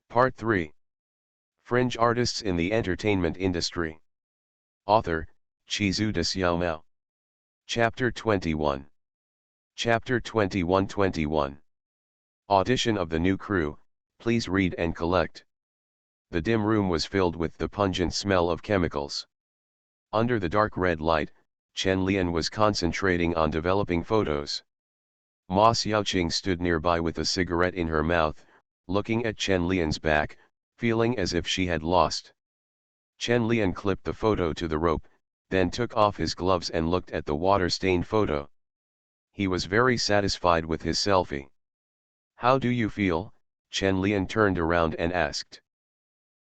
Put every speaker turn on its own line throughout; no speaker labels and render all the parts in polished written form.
Part 3. Fringe Artists in the Entertainment Industry. Author, Chizu de Xiaomao. Chapter 21. Chapter 21. Audition of the new crew, please read and collect. The dim room was filled with the pungent smell of chemicals. Under the dark red light, Chen Lian was concentrating on developing photos. Ma Xiaoqing stood nearby with a cigarette in her mouth, looking at Chen Lian's back, feeling as if she had lost. Chen Lian clipped the photo to the rope, then took off his gloves and looked at the water-stained photo. He was very satisfied with his selfie. How do you feel? Chen Lian turned around and asked.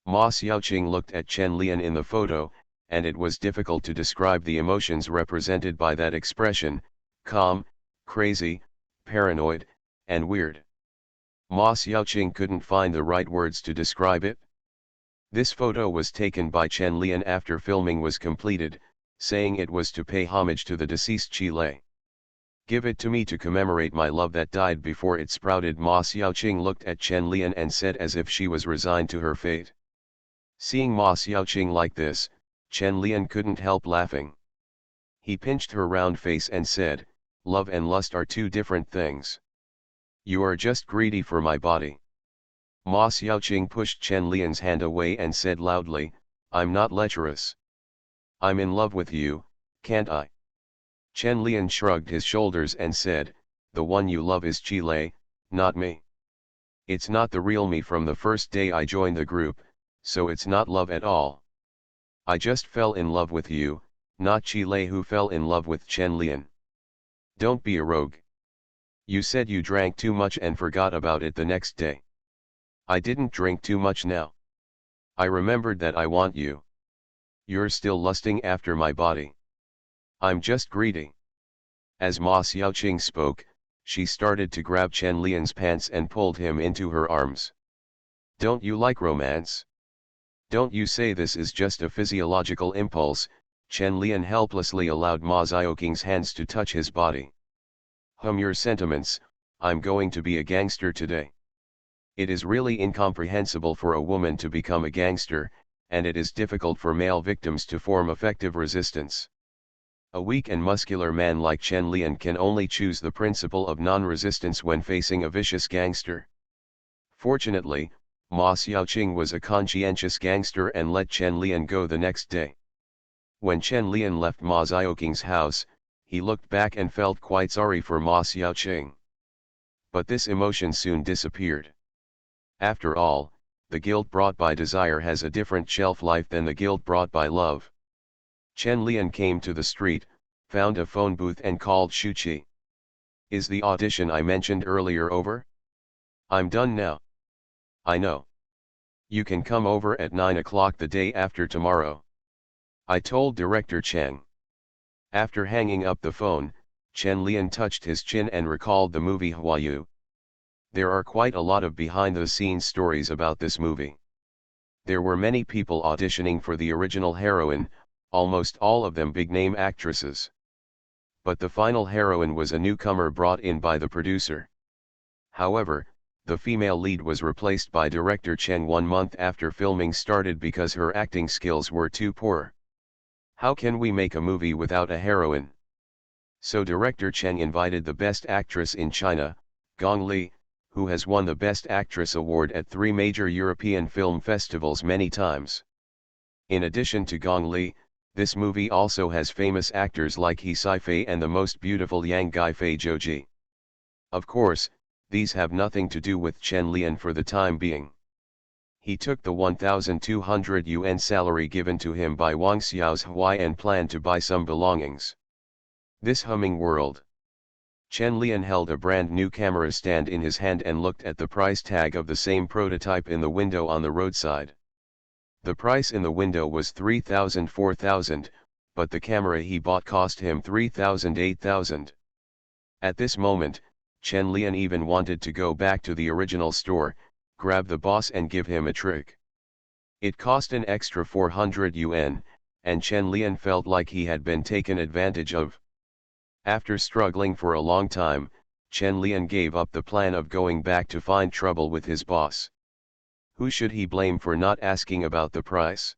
Ma Xiaoqing looked at Chen Lian in the photo, and it was difficult to describe the emotions represented by that expression: calm, crazy, paranoid, and weird. Ma Xiaoqing couldn't find the right words to describe it. This photo was taken by Chen Lian after filming was completed, saying it was to pay homage to the deceased Chile. Give it to me to commemorate my love that died before it sprouted. Ma Xiaoqing looked at Chen Lian and said as if she was resigned to her fate. Seeing Ma Xiaoqing like this, Chen Lian couldn't help laughing. He pinched her round face and said, love and lust are two different things. You are just greedy for my body. Ma Xiaoqing pushed Chen Lian's hand away and said loudly, I'm not lecherous. I'm in love with you, can't I? Chen Lian shrugged his shoulders and said, the one you love is Chile, not me. It's not the real me from the first day I joined the group, so it's not love at all. I just fell in love with you, not Chile who fell in love with Chen Lian. Don't be a rogue. You said you drank too much and forgot about it the next day. I didn't drink too much now. I remembered that I want you. You're still lusting after my body. I'm just greedy. As Ma Xiaoqing spoke, she started to grab Chen Lian's pants and pulled him into her arms. Don't you like romance? Don't you say this is just a physiological impulse? Chen Lian helplessly allowed Ma Xiaoqing's hands to touch his body. Your sentiments, I'm going to be a gangster today. It is really incomprehensible for a woman to become a gangster, and it is difficult for male victims to form effective resistance. A weak and muscular man like Chen Lian can only choose the principle of non-resistance when facing a vicious gangster. Fortunately, Ma Xiaoqing was a conscientious gangster and let Chen Lian go the next day. When Chen Lian left Ma Xiaoqing's house, he looked back and felt quite sorry for Ma Xiaoqing. But this emotion soon disappeared. After all, the guilt brought by desire has a different shelf life than the guilt brought by love. Chen Lian came to the street, found a phone booth and called Shuqi. Is the audition I mentioned earlier over? I'm done now. I know. You can come over at 9 o'clock the day after tomorrow. I told Director Cheng. After hanging up the phone, Chen Lian touched his chin and recalled the movie Huayu. There are quite a lot of behind-the-scenes stories about this movie. There were many people auditioning for the original heroine, almost all of them big-name actresses. But the final heroine was a newcomer brought in by the producer. However, the female lead was replaced by director Cheng 1 month after filming started because her acting skills were too poor. How can we make a movie without a heroine? So director Cheng invited the best actress in China, Gong Li, who has won the Best Actress award at 3 major European film festivals many times. In addition to Gong Li, this movie also has famous actors like He Sci-fi and the most beautiful Yang Guifei Zhouji. Of course, these have nothing to do with Chen Lian for the time being. He took the 1,200 yuan salary given to him by Wang Xiao's Huai and planned to buy some belongings. This humming world. Chen Lian held a brand new camera stand in his hand and looked at the price tag of the same prototype in the window on the roadside. The price in the window was 3,000–4,000, but the camera he bought cost him 3,000–8,000. At this moment, Chen Lian even wanted to go back to the original store, grab the boss and give him a trick. It cost an extra 400 yuan, and Chen Lian felt like he had been taken advantage of. After struggling for a long time, Chen Lian gave up the plan of going back to find trouble with his boss. Who should he blame for not asking about the price?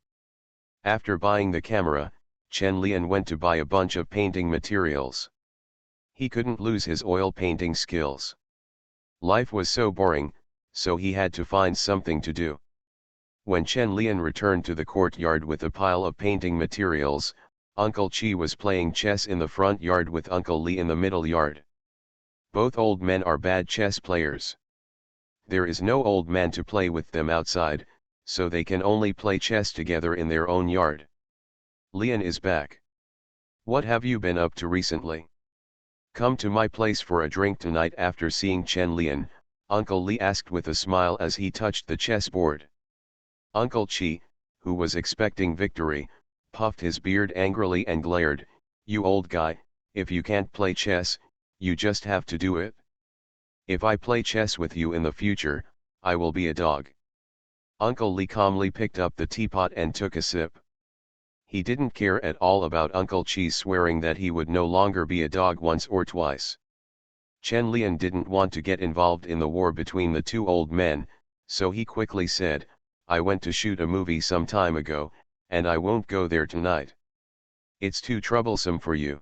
After buying the camera, Chen Lian went to buy a bunch of painting materials. He couldn't lose his oil painting skills. Life was so boring, so he had to find something to do. When Chen Lian returned to the courtyard with a pile of painting materials, Uncle Chi was playing chess in the front yard with Uncle Li in the middle yard. Both old men are bad chess players. There is no old man to play with them outside, so they can only play chess together in their own yard. Lian is back. What have you been up to recently? Come to my place for a drink tonight. After seeing Chen Lian, Uncle Li asked with a smile as he touched the chessboard. Uncle Chi, who was expecting victory, puffed his beard angrily and glared, "You old guy, if you can't play chess, you just have to do it. If I play chess with you in the future, I will be a dog." Uncle Li calmly picked up the teapot and took a sip. He didn't care at all about Uncle Chi's swearing that he would no longer be a dog once or twice. Chen Lian didn't want to get involved in the war between the two old men, so he quickly said, "I went to shoot a movie some time ago, and I won't go there tonight. It's too troublesome for you.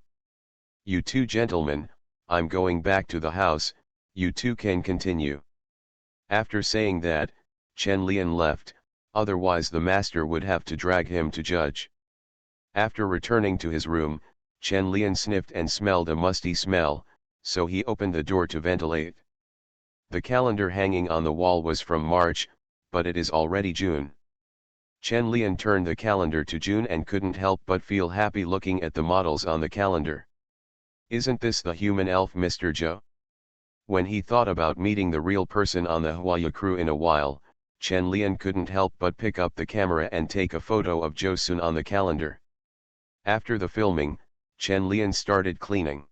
You two gentlemen, I'm going back to the house, you two can continue." After saying that, Chen Lian left, otherwise the master would have to drag him to judge. After returning to his room, Chen Lian sniffed and smelled a musty smell, so he opened the door to ventilate. The calendar hanging on the wall was from March, but it is already June. Chen Lian turned the calendar to June and couldn't help but feel happy looking at the models on the calendar. Isn't this the human elf Mr. Zhou? When he thought about meeting the real person on the Huaya crew in a while, Chen Lian couldn't help but pick up the camera and take a photo of Zhou Sun on the calendar. After the filming, Chen Lian started cleaning.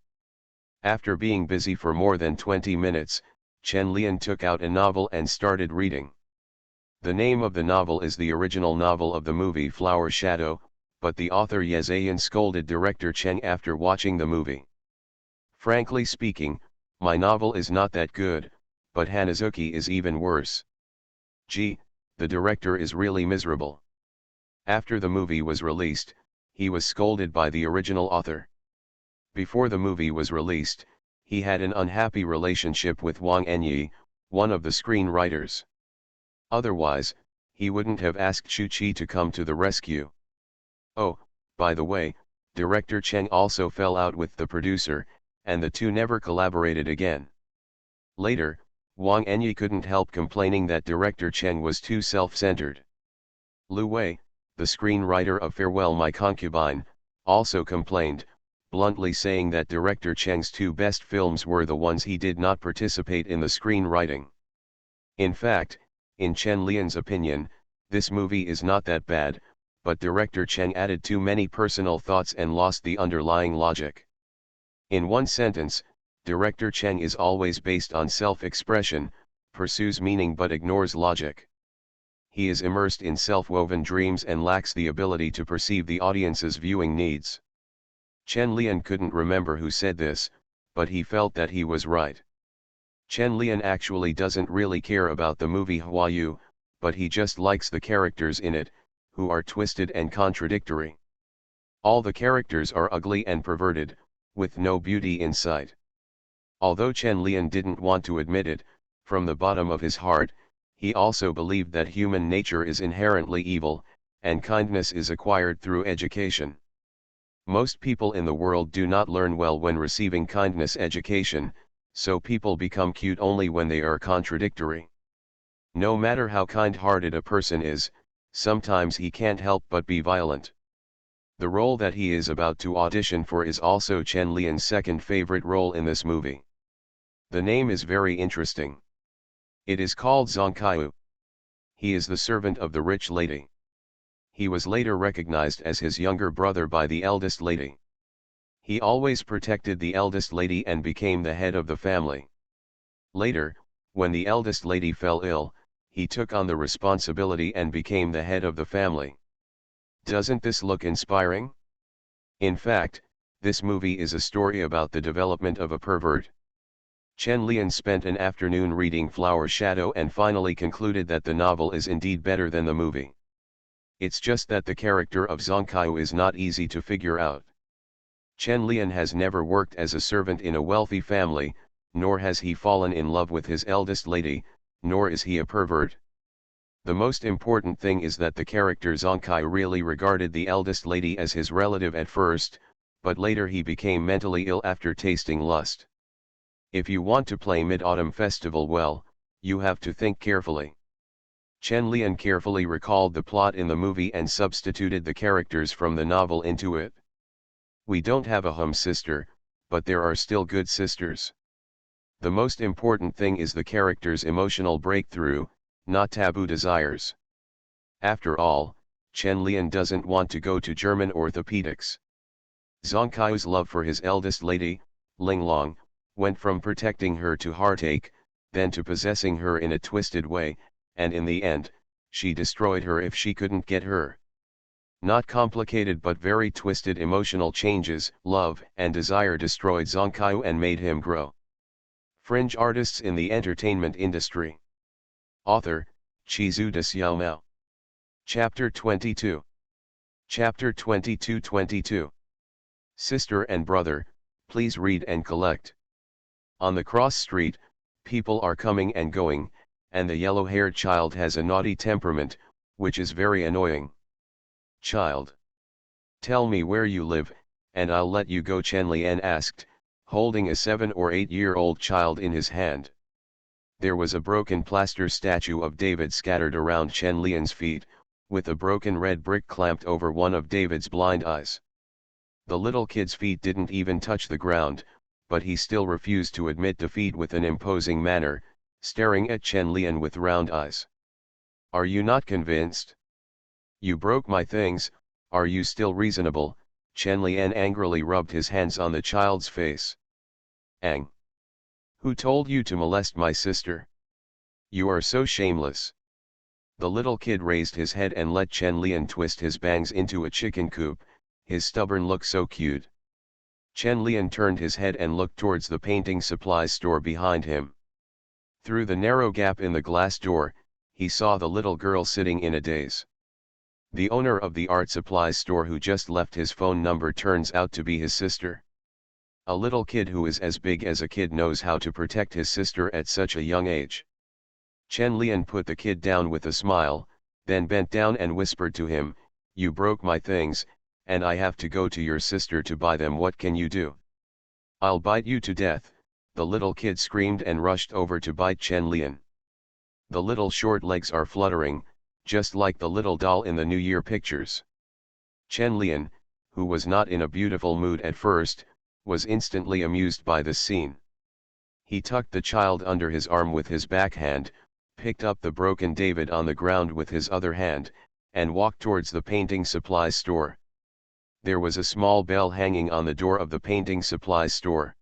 After being busy for more than 20 minutes, Chen Lian took out a novel and started reading. The name of the novel is the original novel of the movie Flower Shadow, but the author Ye Zhiyan scolded director Cheng after watching the movie. "Frankly speaking, my novel is not that good, but Hanazuki is even worse. Gee, the director is really miserable." After the movie was released, he was scolded by the original author. Before the movie was released, he had an unhappy relationship with Wang Enyi, one of the screenwriters. Otherwise, he wouldn't have asked Chu Chi to come to the rescue. Oh, by the way, director Cheng also fell out with the producer, and the two never collaborated again. Later, Wang Enyi couldn't help complaining that director Cheng was too self-centered. Lu Wei, the screenwriter of Farewell My Concubine, also complained, bluntly saying that director Cheng's two best films were the ones he did not participate in the screenwriting. In fact, in Chen Lian's opinion, this movie is not that bad, but director Cheng added too many personal thoughts and lost the underlying logic. In one sentence, director Cheng is always based on self-expression, pursues meaning but ignores logic. He is immersed in self-woven dreams and lacks the ability to perceive the audience's viewing needs. Chen Lian couldn't remember who said this, but he felt that he was right. Chen Lian actually doesn't really care about the movie Huayu, but he just likes the characters in it, who are twisted and contradictory. All the characters are ugly and perverted, with no beauty in sight. Although Chen Lian didn't want to admit it, from the bottom of his heart, he also believed that human nature is inherently evil, and kindness is acquired through education. Most people in the world do not learn well when receiving kindness education, so people become cute only when they are contradictory. No matter how kind-hearted a person is, sometimes he can't help but be violent. The role that he is about to audition for is also Chen Lian's second favorite role in this movie. The name is very interesting. It is called Zongkaiu. He is the servant of the rich lady. He was later recognized as his younger brother by the eldest lady. He always protected the eldest lady and became the head of the family. Later, when the eldest lady fell ill, he took on the responsibility and became the head of the family. Doesn't this look inspiring? In fact, this movie is a story about the development of a pervert. Chen Lian spent an afternoon reading Flower Shadow and finally concluded that the novel is indeed better than the movie. It's just that the character of Zhongkaiu is not easy to figure out. Chen Lian has never worked as a servant in a wealthy family, nor has he fallen in love with his eldest lady, nor is he a pervert. The most important thing is that the character Zhongkaiu really regarded the eldest lady as his relative at first, but later he became mentally ill after tasting lust. If you want to play Mid-Autumn Festival well, you have to think carefully. Chen Lian carefully recalled the plot in the movie and substituted the characters from the novel into it. We don't have a hum sister, but there are still good sisters. The most important thing is the character's emotional breakthrough, not taboo desires. After all, Chen Lian doesn't want to go to German orthopedics. Zhongkaiu's love for his eldest lady, Ling Long, went from protecting her to heartache, then to possessing her in a twisted way, and in the end, she destroyed her if she couldn't get her. Not complicated but very twisted emotional changes, love and desire destroyed Zhongkaiu and made him grow. Fringe artists in the entertainment industry. Author, Chizu de Xiaomao. Chapter 22. Chapter 22. Sister and brother, please read and collect. On the cross street, people are coming and going, and the yellow-haired child has a naughty temperament, which is very annoying. Child. Tell me where you live, and I'll let you go, Chen Lian asked, holding a 7 or 8-year-old child in his hand. There was a broken plaster statue of David scattered around Chen Lian's feet, with a broken red brick clamped over one of David's blind eyes. The little kid's feet didn't even touch the ground, but he still refused to admit defeat with an imposing manner, staring at Chen Lian with round eyes. Are you not convinced? You broke my things, are you still reasonable? Chen Lian angrily rubbed his hands on the child's face. Ang! Who told you to molest my sister? You are so shameless. The little kid raised his head and let Chen Lian twist his bangs into a chicken coop, his stubborn look so cute. Chen Lian turned his head and looked towards the painting supplies store behind him. Through the narrow gap in the glass door, he saw the little girl sitting in a daze. The owner of the art supplies store who just left his phone number turns out to be his sister. A little kid who is as big as a kid knows how to protect his sister at such a young age. Chen Lian put the kid down with a smile, then bent down and whispered to him, "You broke my things, and I have to go to your sister to buy them. What can you do?" "I'll bite you to death," the little kid screamed and rushed over to bite Chen Lian. The little short legs are fluttering, just like the little doll in the New Year pictures. Chen Lian, who was not in a beautiful mood at first, was instantly amused by this scene. He tucked the child under his arm with his backhand, picked up the broken David on the ground with his other hand, and walked towards the painting supplies store. There was a small bell hanging on the door of the painting supplies store.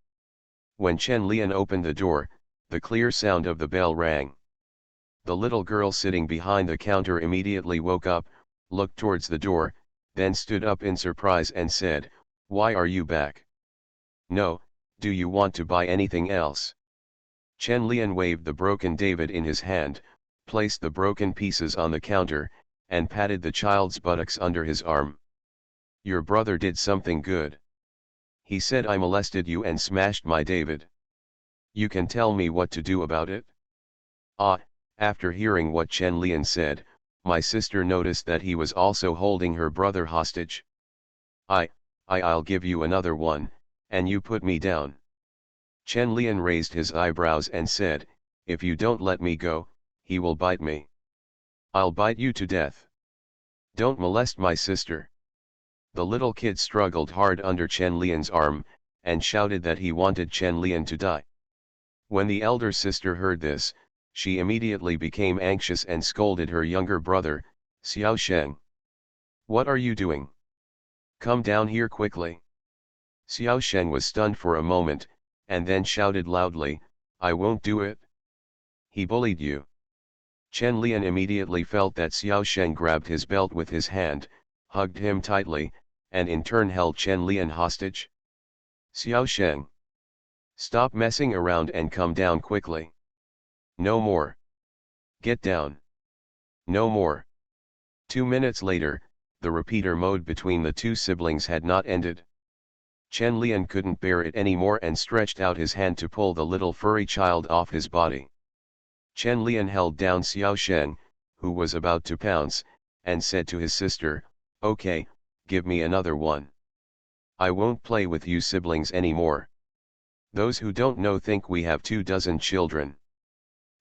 When Chen Lian opened the door, the clear sound of the bell rang. The little girl sitting behind the counter immediately woke up, looked towards the door, then stood up in surprise and said, "Why are you back?" "No, do you want to buy anything else?" Chen Lian waved the broken David in his hand, placed the broken pieces on the counter, and patted the child's buttocks under his arm. "Your brother did something good. He said I molested you and smashed my David. You can tell me what to do about it?" Ah, after hearing what Chen Lian said, my sister noticed that he was also holding her brother hostage. I'll give you another one, and you put me down." Chen Lian raised his eyebrows and said, "If you don't let me go, he will bite me. I'll bite you to death. Don't molest my sister." The little kid struggled hard under Chen Lian's arm, and shouted that he wanted Chen Lian to die. When the elder sister heard this, she immediately became anxious and scolded her younger brother, Xiao Sheng. "What are you doing? Come down here quickly." Xiao Sheng was stunned for a moment, and then shouted loudly, "I won't do it. He bullied you." Chen Lian immediately felt that Xiao Sheng grabbed his belt with his hand, hugged him tightly, and in turn held Chen Lian hostage. "Xiao Sheng! Stop messing around and come down quickly. No more. Get down. No more. 2 minutes later, the repeater mode between the two siblings had not ended. Chen Lian couldn't bear it anymore and stretched out his hand to pull the little furry child off his body. Chen Lian held down Xiao Sheng, who was about to pounce, and said to his sister, "Okay, give me another one. I won't play with you siblings anymore. Those who don't know think we have 24 children."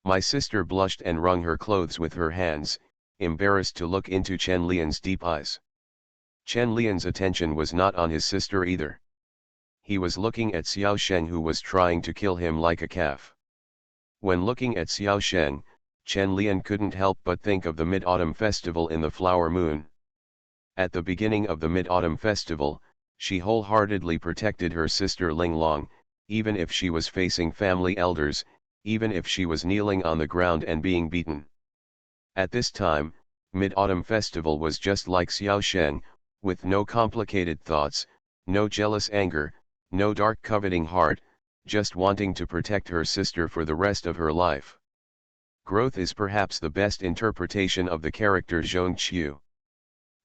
My sister blushed and wrung her clothes with her hands, embarrassed to look into Chen Lian's deep eyes. Chen Lian's attention was not on his sister either. He was looking at Xiao Sheng, who was trying to kill him like a calf. When looking at Xiao Sheng, Chen Lian couldn't help but think of the Mid-Autumn Festival in the Flower Moon. At the beginning of the Mid-Autumn Festival, she wholeheartedly protected her sister Ling Long, even if she was facing family elders, even if she was kneeling on the ground and being beaten. At this time, Mid-Autumn Festival was just like Xiao Sheng, with no complicated thoughts, no jealous anger, no dark coveting heart, just wanting to protect her sister for the rest of her life. Growth is perhaps the best interpretation of the character Zhong Qiu.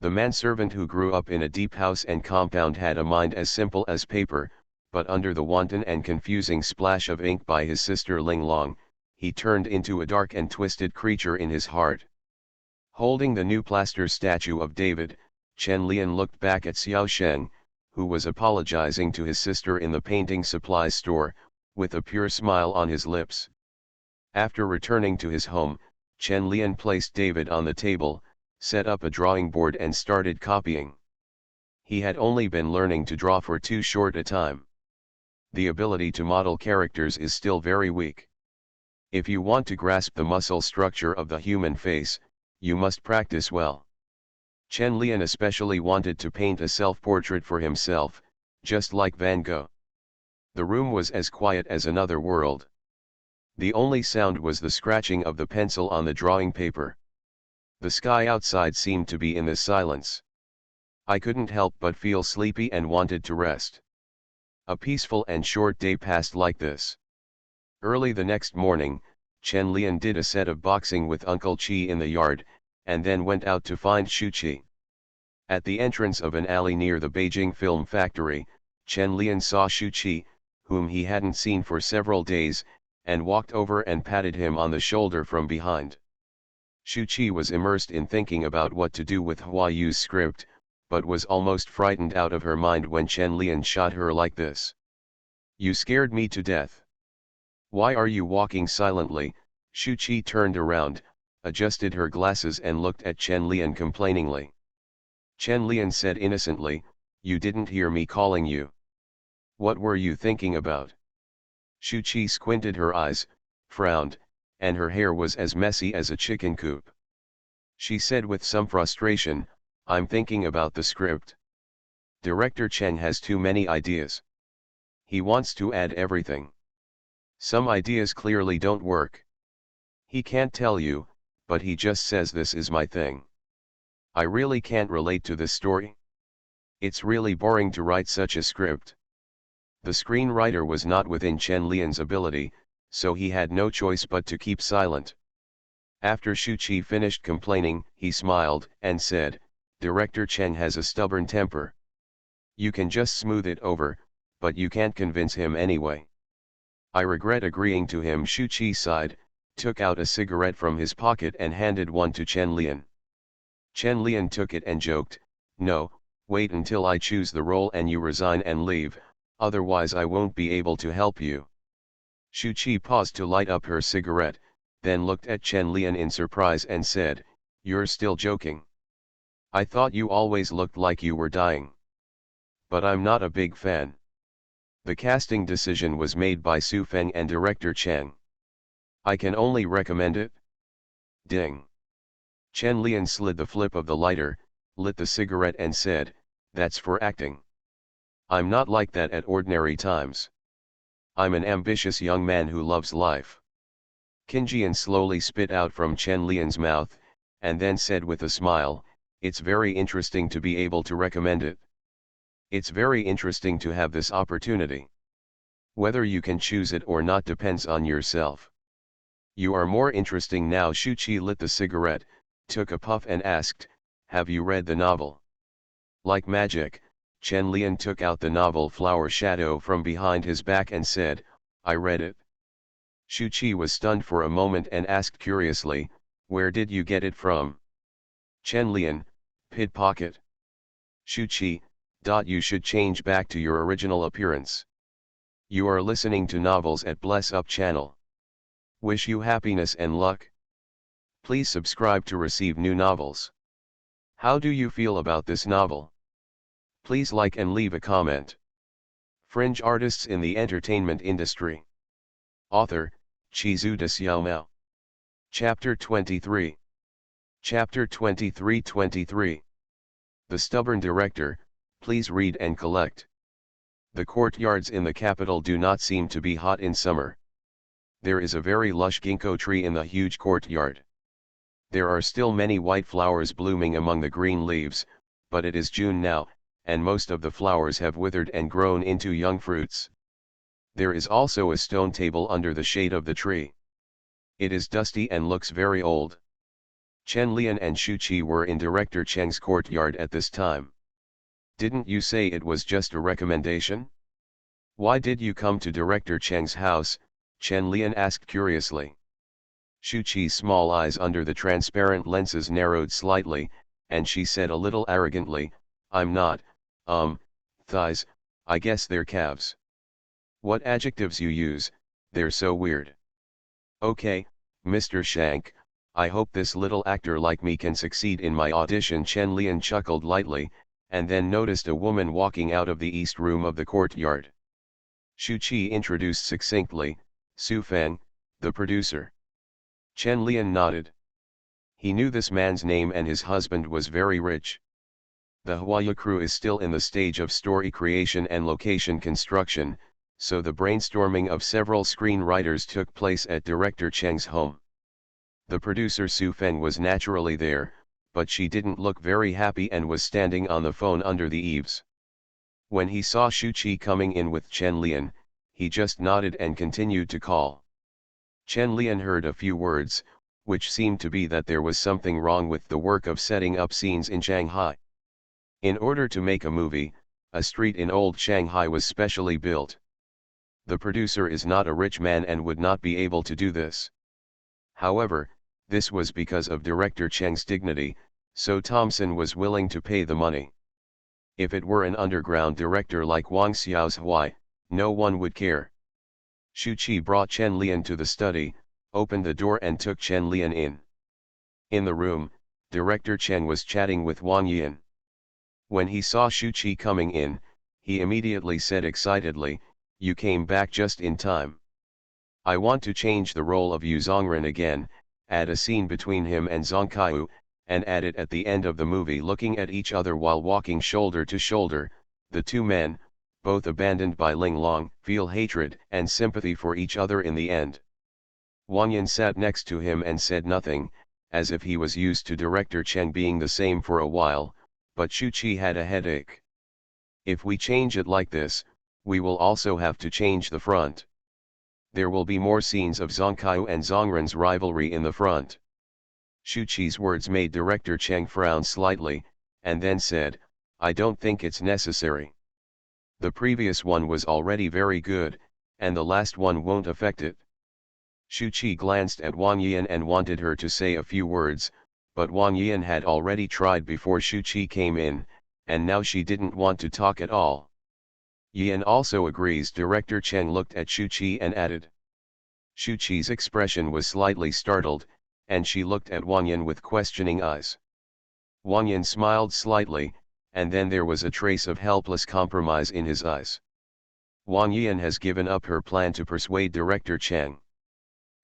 The manservant who grew up in a deep house and compound had a mind as simple as paper, but under the wanton and confusing splash of ink by his sister Ling Long, he turned into a dark and twisted creature in his heart. Holding the new plaster statue of David, Chen Lian looked back at Xiao Sheng, who was apologizing to his sister in the painting supplies store, with a pure smile on his lips. After returning to his home, Chen Lian placed David on the table, set up a drawing board and started copying. He had only been learning to draw for too short a time. The ability to model characters is still very weak. If you want to grasp the muscle structure of the human face, you must practice well. Chen Lian especially wanted to paint a self-portrait for himself, just like Van Gogh. The room was as quiet as another world. The only sound was the scratching of the pencil on the drawing paper. The sky outside seemed to be in this silence. I couldn't help but feel sleepy and wanted to rest. A peaceful and short day passed like this. Early the next morning, Chen Lian did a set of boxing with Uncle Qi in the yard, and then went out to find Shu Qi. At the entrance of an alley near the Beijing Film Factory, Chen Lian saw Shu Qi, whom he hadn't seen for several days, and walked over and patted him on the shoulder from behind. Shu Qi was immersed in thinking about what to do with Hua Yu's script, but was almost frightened out of her mind when Chen Lian shot her like this. "You scared me to death. Why are you walking silently?" Shu Qi turned around, adjusted her glasses and looked at Chen Lian complainingly. Chen Lian said innocently, "You didn't hear me calling you. What were you thinking about?" Shu Qi squinted her eyes, frowned, and her hair was as messy as a chicken coop. She said with some frustration, "I'm thinking about the script. Director Chen has too many ideas. He wants to add everything. Some ideas clearly don't work. He can't tell you, but he just says this is my thing. I really can't relate to this story. It's really boring to write such a script." The screenwriter was not within Chen Lian's ability, so he had no choice but to keep silent. After Shu Qi finished complaining, he smiled and said, "Director Chen has a stubborn temper. You can just smooth it over, but you can't convince him anyway." "I regret agreeing to him." Shu Qi sighed, took out a cigarette from his pocket and handed one to Chen Lian. Chen Lian took it and joked, "No, wait until I choose the role and you resign and leave, otherwise I won't be able to help you." Shu Qi paused to light up her cigarette, then looked at Chen Lian in surprise and said, "You're still joking? I thought you always looked like you were dying. But I'm not a big fan." The casting decision was made by Su Feng and director Cheng. "I can only recommend it." Ding. Chen Lian slid the flip of the lighter, lit the cigarette and said, "That's for acting. I'm not like that at ordinary times. I'm an ambitious young man who loves life." Qinjian slowly spit out from Chen Lian's mouth, and then said with a smile, "It's very interesting to be able to recommend it. It's very interesting to have this opportunity. Whether you can choose it or not depends on yourself. You are more interesting now. Shuqi lit the cigarette, took a puff and asked, have you read the novel? Like magic, Chen Lian took out the novel Flower Shadow from behind his back and said, I read it. Shuqi was stunned for a moment and asked curiously, where did you get it from? Chen Lian, pickpocket. Shuqi, you should change back to your original appearance. You are listening to novels at Bless Up channel. Wish you happiness and luck. Please subscribe to receive new novels. How do you feel about this novel? Please like and leave a comment. Fringe artists in the entertainment industry. Author, Chizu de Xiaomao. Chapter 23. Chapter 23. The stubborn director, please read and collect. The courtyards in the capital do not seem to be hot in summer. There is a very lush ginkgo tree in the huge courtyard. There are still many white flowers blooming among the green leaves, but it is June now, and most of the flowers have withered and grown into young fruits. There is also a stone table under the shade of the tree. It is dusty and looks very old. Chen Lian and Shuqi were in Director Cheng's courtyard at this time. Didn't you say it was just a recommendation? Why did you come to Director Cheng's house? Chen Lian asked curiously. Shuqi's small eyes under the transparent lenses narrowed slightly, and she said a little arrogantly, I'm not, thighs, I guess they're calves. What adjectives you use, they're so weird. Okay, Mr. Shank, I hope this little actor like me can succeed in my audition. Chen Lian chuckled lightly, and then noticed a woman walking out of the east room of the courtyard. Shuqi introduced succinctly, Su Feng, the producer. Chen Lian nodded. He knew this man's name and his husband was very rich. The Huaya crew is still in the stage of story creation and location construction, so the brainstorming of several screenwriters took place at Director Cheng's home. The producer Su Feng was naturally there, but she didn't look very happy and was standing on the phone under the eaves. When he saw Shuqi coming in with Chen Lian, he just nodded and continued to call. Chen Lian heard a few words, which seemed to be that there was something wrong with the work of setting up scenes in Shanghai. In order to make a movie, a street in old Shanghai was specially built. The producer is not a rich man and would not be able to do this. However, this was because of Director Cheng's dignity, so Thompson was willing to pay the money. If it were an underground director like Wang Xiaohui, no one would care. Shuqi brought Chen Lian to the study, opened the door and took Chen Lian in. In the room, Director Cheng was chatting with Wang Yan. When he saw Shuqi coming in, he immediately said excitedly, you came back just in time. I want to change the role of Yu Zongren again, add a scene between him and Zhang Kaiyu, and add it at the end of the movie looking at each other while walking shoulder to shoulder. The two men, both abandoned by Ling Long, feel hatred and sympathy for each other in the end. Wang Yan sat next to him and said nothing, as if he was used to Director Cheng being the same for a while, but Shuqi had a headache. If we change it like this, we will also have to change the front. There will be more scenes of Zhang Kaiyu and Zongren's rivalry in the front. Shuqi's words made Director Cheng frown slightly, and then said, I don't think it's necessary. The previous one was already very good, and the last one won't affect it. Shuqi glanced at Wang Yan and wanted her to say a few words, but Wang Yan had already tried before Shuqi came in, and now she didn't want to talk at all. Yan also agrees. Director Cheng looked at Shuqi and added. Shuqi's expression was slightly startled, and she looked at Wang Yan with questioning eyes. Wang Yan smiled slightly, and then there was a trace of helpless compromise in his eyes. Wang Yan has given up her plan to persuade Director Cheng.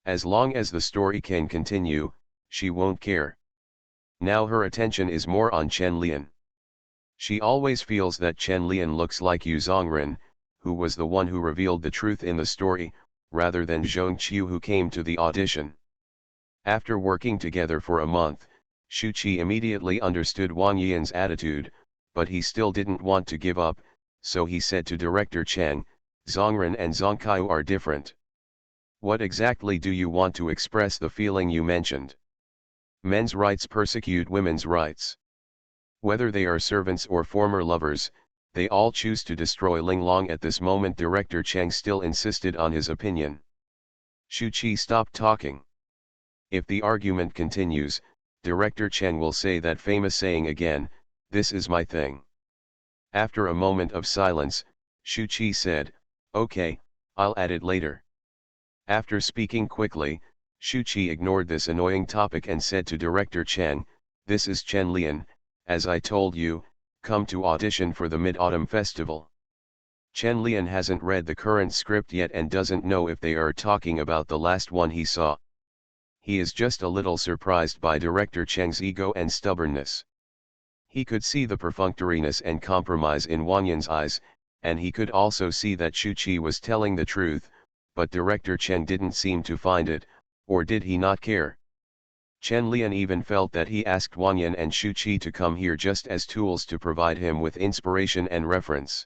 As long as the story can continue, she won't care. Now her attention is more on Chen Lian. She always feels that Chen Lian looks like Yu Zongren, who was the one who revealed the truth in the story, rather than Zhong Qiu who came to the audition. After working together for a month, Shuqi immediately understood Wang Yan's attitude, but he still didn't want to give up, so he said to Director Cheng, Zongren and Zongkyu are different. What exactly do you want to express the feeling you mentioned? Men's rights persecute women's rights. Whether they are servants or former lovers, they all choose to destroy Linglong at this moment. Director Chang still insisted on his opinion. Shu Qi stopped talking. If the argument continues, Director Chang will say that famous saying again, "This is my thing." After a moment of silence, Shu Qi said, "Okay, I'll add it later." After speaking quickly, Shu Qi ignored this annoying topic and said to Director Chang, "This is Chen Lian, as I told you, come to audition for the Mid-Autumn Festival." Chen Lian hasn't read the current script yet and doesn't know if they are talking about the last one he saw. He is just a little surprised by Director Chang's ego and stubbornness. He could see the perfunctoriness and compromise in Wang Yan's eyes, and he could also see that Shu Qi was telling the truth, but Director Chang didn't seem to find it, or did he not care? Chen Lian even felt that he asked Wang Yan and Shu Qi to come here just as tools to provide him with inspiration and reference.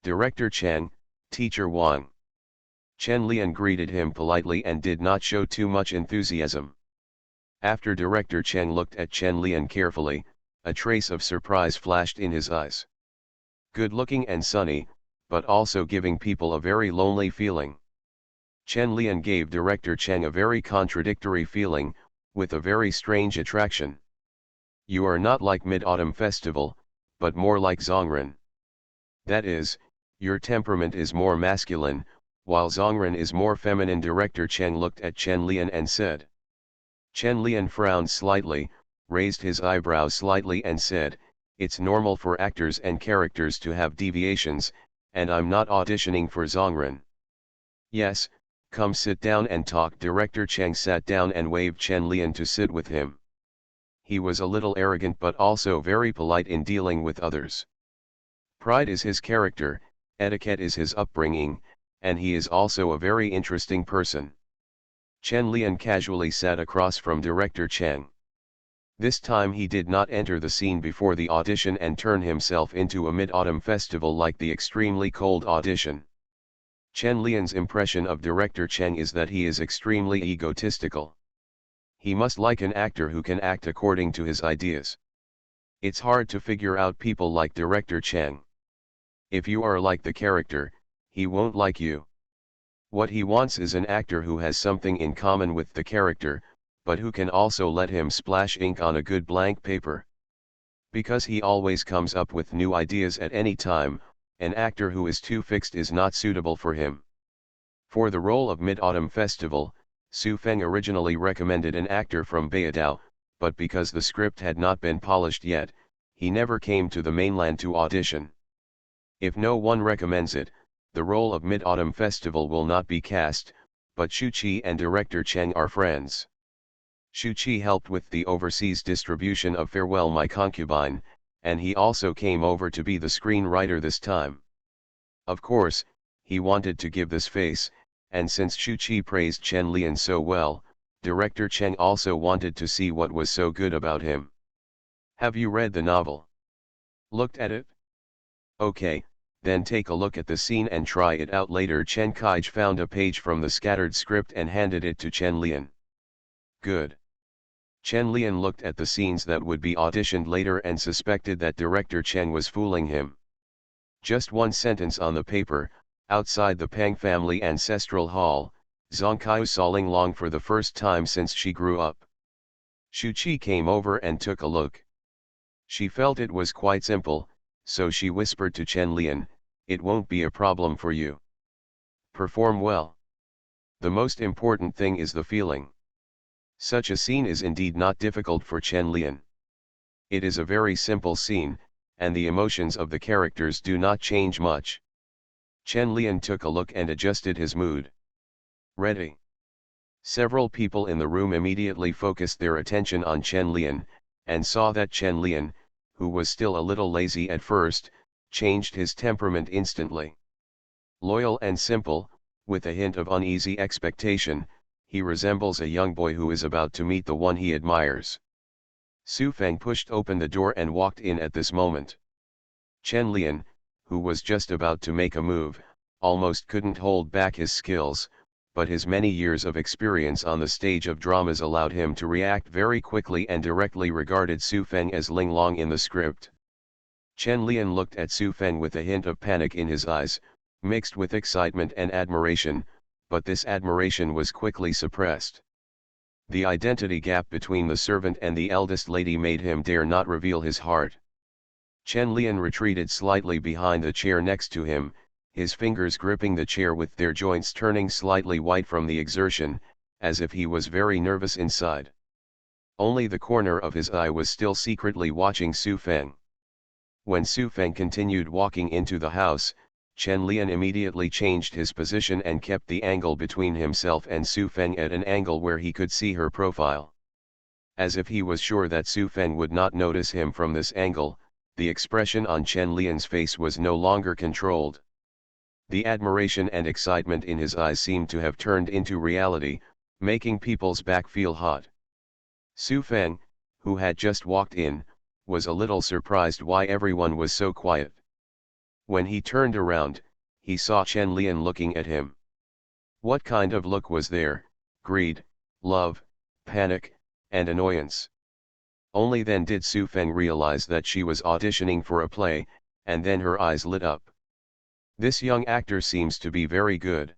"Director Chang, Teacher Wang." Chen Lian greeted him politely and did not show too much enthusiasm. After Director Chang looked at Chen Lian carefully, a trace of surprise flashed in his eyes. Good-looking and sunny, but also giving people a very lonely feeling. Chen Lian gave Director Chang a very contradictory feeling, with a very strange attraction. "You are not like Mid-Autumn Festival, but more like Zongren. That is, your temperament is more masculine, while Zongren is more feminine." Director Chang looked at Chen Lian and said. Chen Lian frowned slightly, raised his eyebrows slightly and said, "It's normal for actors and characters to have deviations, and I'm not auditioning for Zongren." "Yes, come sit down and talk." Director Chang sat down and waved Chen Lian to sit with him. He was a little arrogant but also very polite in dealing with others. Pride is his character, etiquette is his upbringing, and he is also a very interesting person. Chen Lian casually sat across from Director Chang. This time he did not enter the scene before the audition and turn himself into a Mid-Autumn Festival like the extremely cold audition. Chen Lian's impression of Director Chang is that he is extremely egotistical. He must like an actor who can act according to his ideas. It's hard to figure out people like Director Chang. If you are like the character, he won't like you. What he wants is an actor who has something in common with the character, but who can also let him splash ink on a good blank paper. Because he always comes up with new ideas at any time, an actor who is too fixed is not suitable for him. For the role of Mid-Autumn Festival, Su Feng originally recommended an actor from Beidou, but because the script had not been polished yet, he never came to the mainland to audition. If no one recommends it, the role of Mid-Autumn Festival will not be cast, but Shu Qi and Director Chang are friends. Shu Qi helped with the overseas distribution of Farewell My Concubine, and he also came over to be the screenwriter this time. Of course, he wanted to give this face, and since Shu Qi praised Chen Lian so well, Director Chang also wanted to see what was so good about him. "Have you read the novel? Looked at it? Okay, then take a look at the scene and try it out later." Chen Kaij found a page from the scattered script and handed it to Chen Lian. "Good." Chen Lian looked at the scenes that would be auditioned later and suspected that Director Chang was fooling him. Just one sentence on the paper: outside the Pang family ancestral hall, Zongkyu saw Linglong for the first time since she grew up. Shu Qi came over and took a look. She felt it was quite simple, so she whispered to Chen Lian, "It won't be a problem for you. Perform well. The most important thing is the feeling." Such a scene is indeed not difficult for Chen Lian. It is a very simple scene, and the emotions of the characters do not change much. Chen Lian took a look and adjusted his mood. "Ready." Several people in the room immediately focused their attention on Chen Lian, and saw that Chen Lian, who was still a little lazy at first, changed his temperament instantly. Loyal and simple, with a hint of uneasy expectation, he resembles a young boy who is about to meet the one he admires. Su Feng pushed open the door and walked in at this moment. Chen Lian, who was just about to make a move, almost couldn't hold back his skills, but his many years of experience on the stage of dramas allowed him to react very quickly and directly regarded Su Feng as Ling Long in the script. Chen Lian looked at Su Feng with a hint of panic in his eyes, mixed with excitement and admiration, but this admiration was quickly suppressed. The identity gap between the servant and the eldest lady made him dare not reveal his heart. Chen Lian retreated slightly behind the chair next to him, his fingers gripping the chair with their joints turning slightly white from the exertion, as if he was very nervous inside. Only the corner of his eye was still secretly watching Su Feng. When Su Feng continued walking into the house, Chen Lian immediately changed his position and kept the angle between himself and Su Feng at an angle where he could see her profile. As if he was sure that Su Feng would not notice him from this angle, the expression on Chen Lian's face was no longer controlled. The admiration and excitement in his eyes seemed to have turned into reality, making people's back feel hot. Su Feng, who had just walked in, was a little surprised why everyone was so quiet. When he turned around, he saw Chen Lian looking at him. What kind of look was there? Greed, love, panic, and annoyance. Only then did Su Feng realize that she was auditioning for a play, and then her eyes lit up. This young actor seems to be very good.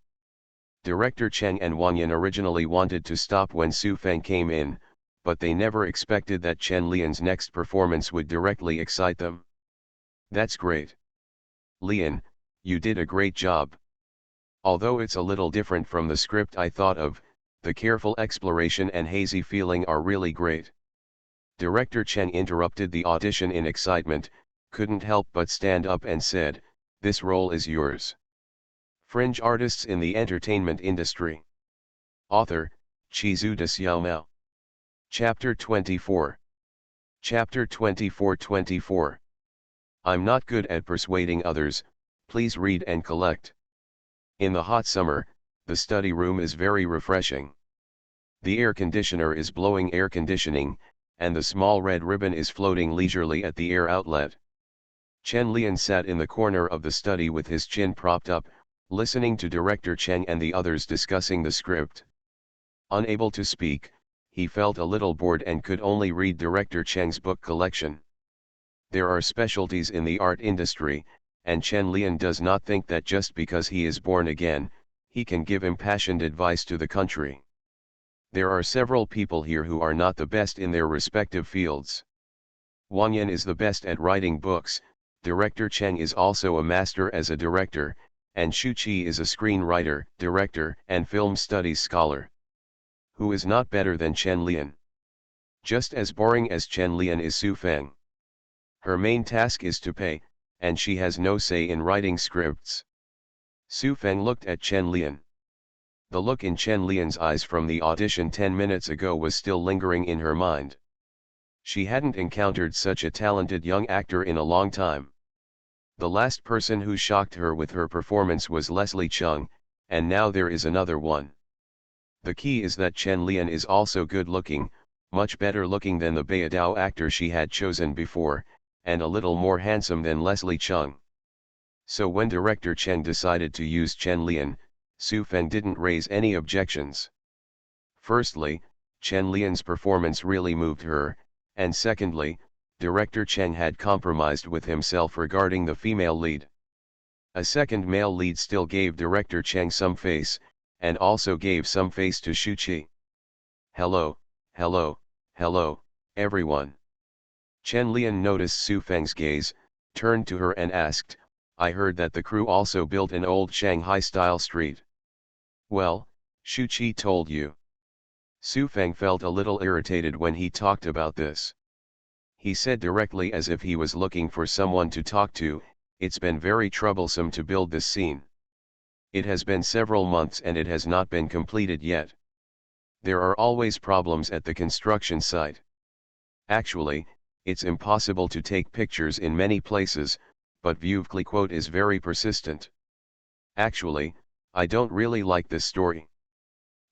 Director Cheng and Wang Yan originally wanted to stop when Su Feng came in, but they never expected that Chen Lian's next performance would directly excite them. That's great. Lian, you did a great job. Although it's a little different from the script I thought of, the careful exploration and hazy feeling are really great. Director Chen interrupted the audition in excitement, couldn't help but stand up and said, "This role is yours." Fringe artists in the entertainment industry. Author, Chizu de Xiaomao. Chapter 24. Chapter 24. I'm not good at persuading others, please read and collect. In the hot summer, the study room is very refreshing. The air conditioner is blowing air conditioning, and the small red ribbon is floating leisurely at the air outlet. Chen Lian sat in the corner of the study with his chin propped up, listening to Director Cheng and the others discussing the script. Unable to speak, he felt a little bored and could only read Director Cheng's book collection. There are specialties in the art industry, and Chen Lian does not think that just because he is born again, he can give impassioned advice to the country. There are several people here who are not the best in their respective fields. Wang Yan is the best at writing books, Director Cheng is also a master as a director, and Shu Qi is a screenwriter, director, and film studies scholar. Who is not better than Chen Lian? Just as boring as Chen Lian is Su Feng. Her main task is to pay, and she has no say in writing scripts. Su Feng looked at Chen Lian. The look in Chen Lian's eyes from the audition 10 minutes ago was still lingering in her mind. She hadn't encountered such a talented young actor in a long time. The last person who shocked her with her performance was Leslie Chung, and now there is another one. The key is that Chen Lian is also good looking, much better looking than the Beidou actor she had chosen before, and a little more handsome than Leslie Chung. So when Director Cheng decided to use Chen Lian, Su Feng didn't raise any objections. Firstly, Chen Lian's performance really moved her, and secondly, Director Cheng had compromised with himself regarding the female lead. A second male lead still gave Director Cheng some face, and also gave some face to Shu Qi. Hello, everyone. Chen Lian noticed Su Feng's gaze, turned to her and asked, I heard that the crew also built an old Shanghai-style street. Well, Shu Qi told you. Su Feng felt a little irritated when he talked about this. He said directly as if he was looking for someone to talk to, it's been very troublesome to build this scene. It has been several months and it has not been completed yet. There are always problems at the construction site. Actually, it's impossible to take pictures in many places, but Vuevcliquot is very persistent. Actually, I don't really like this story.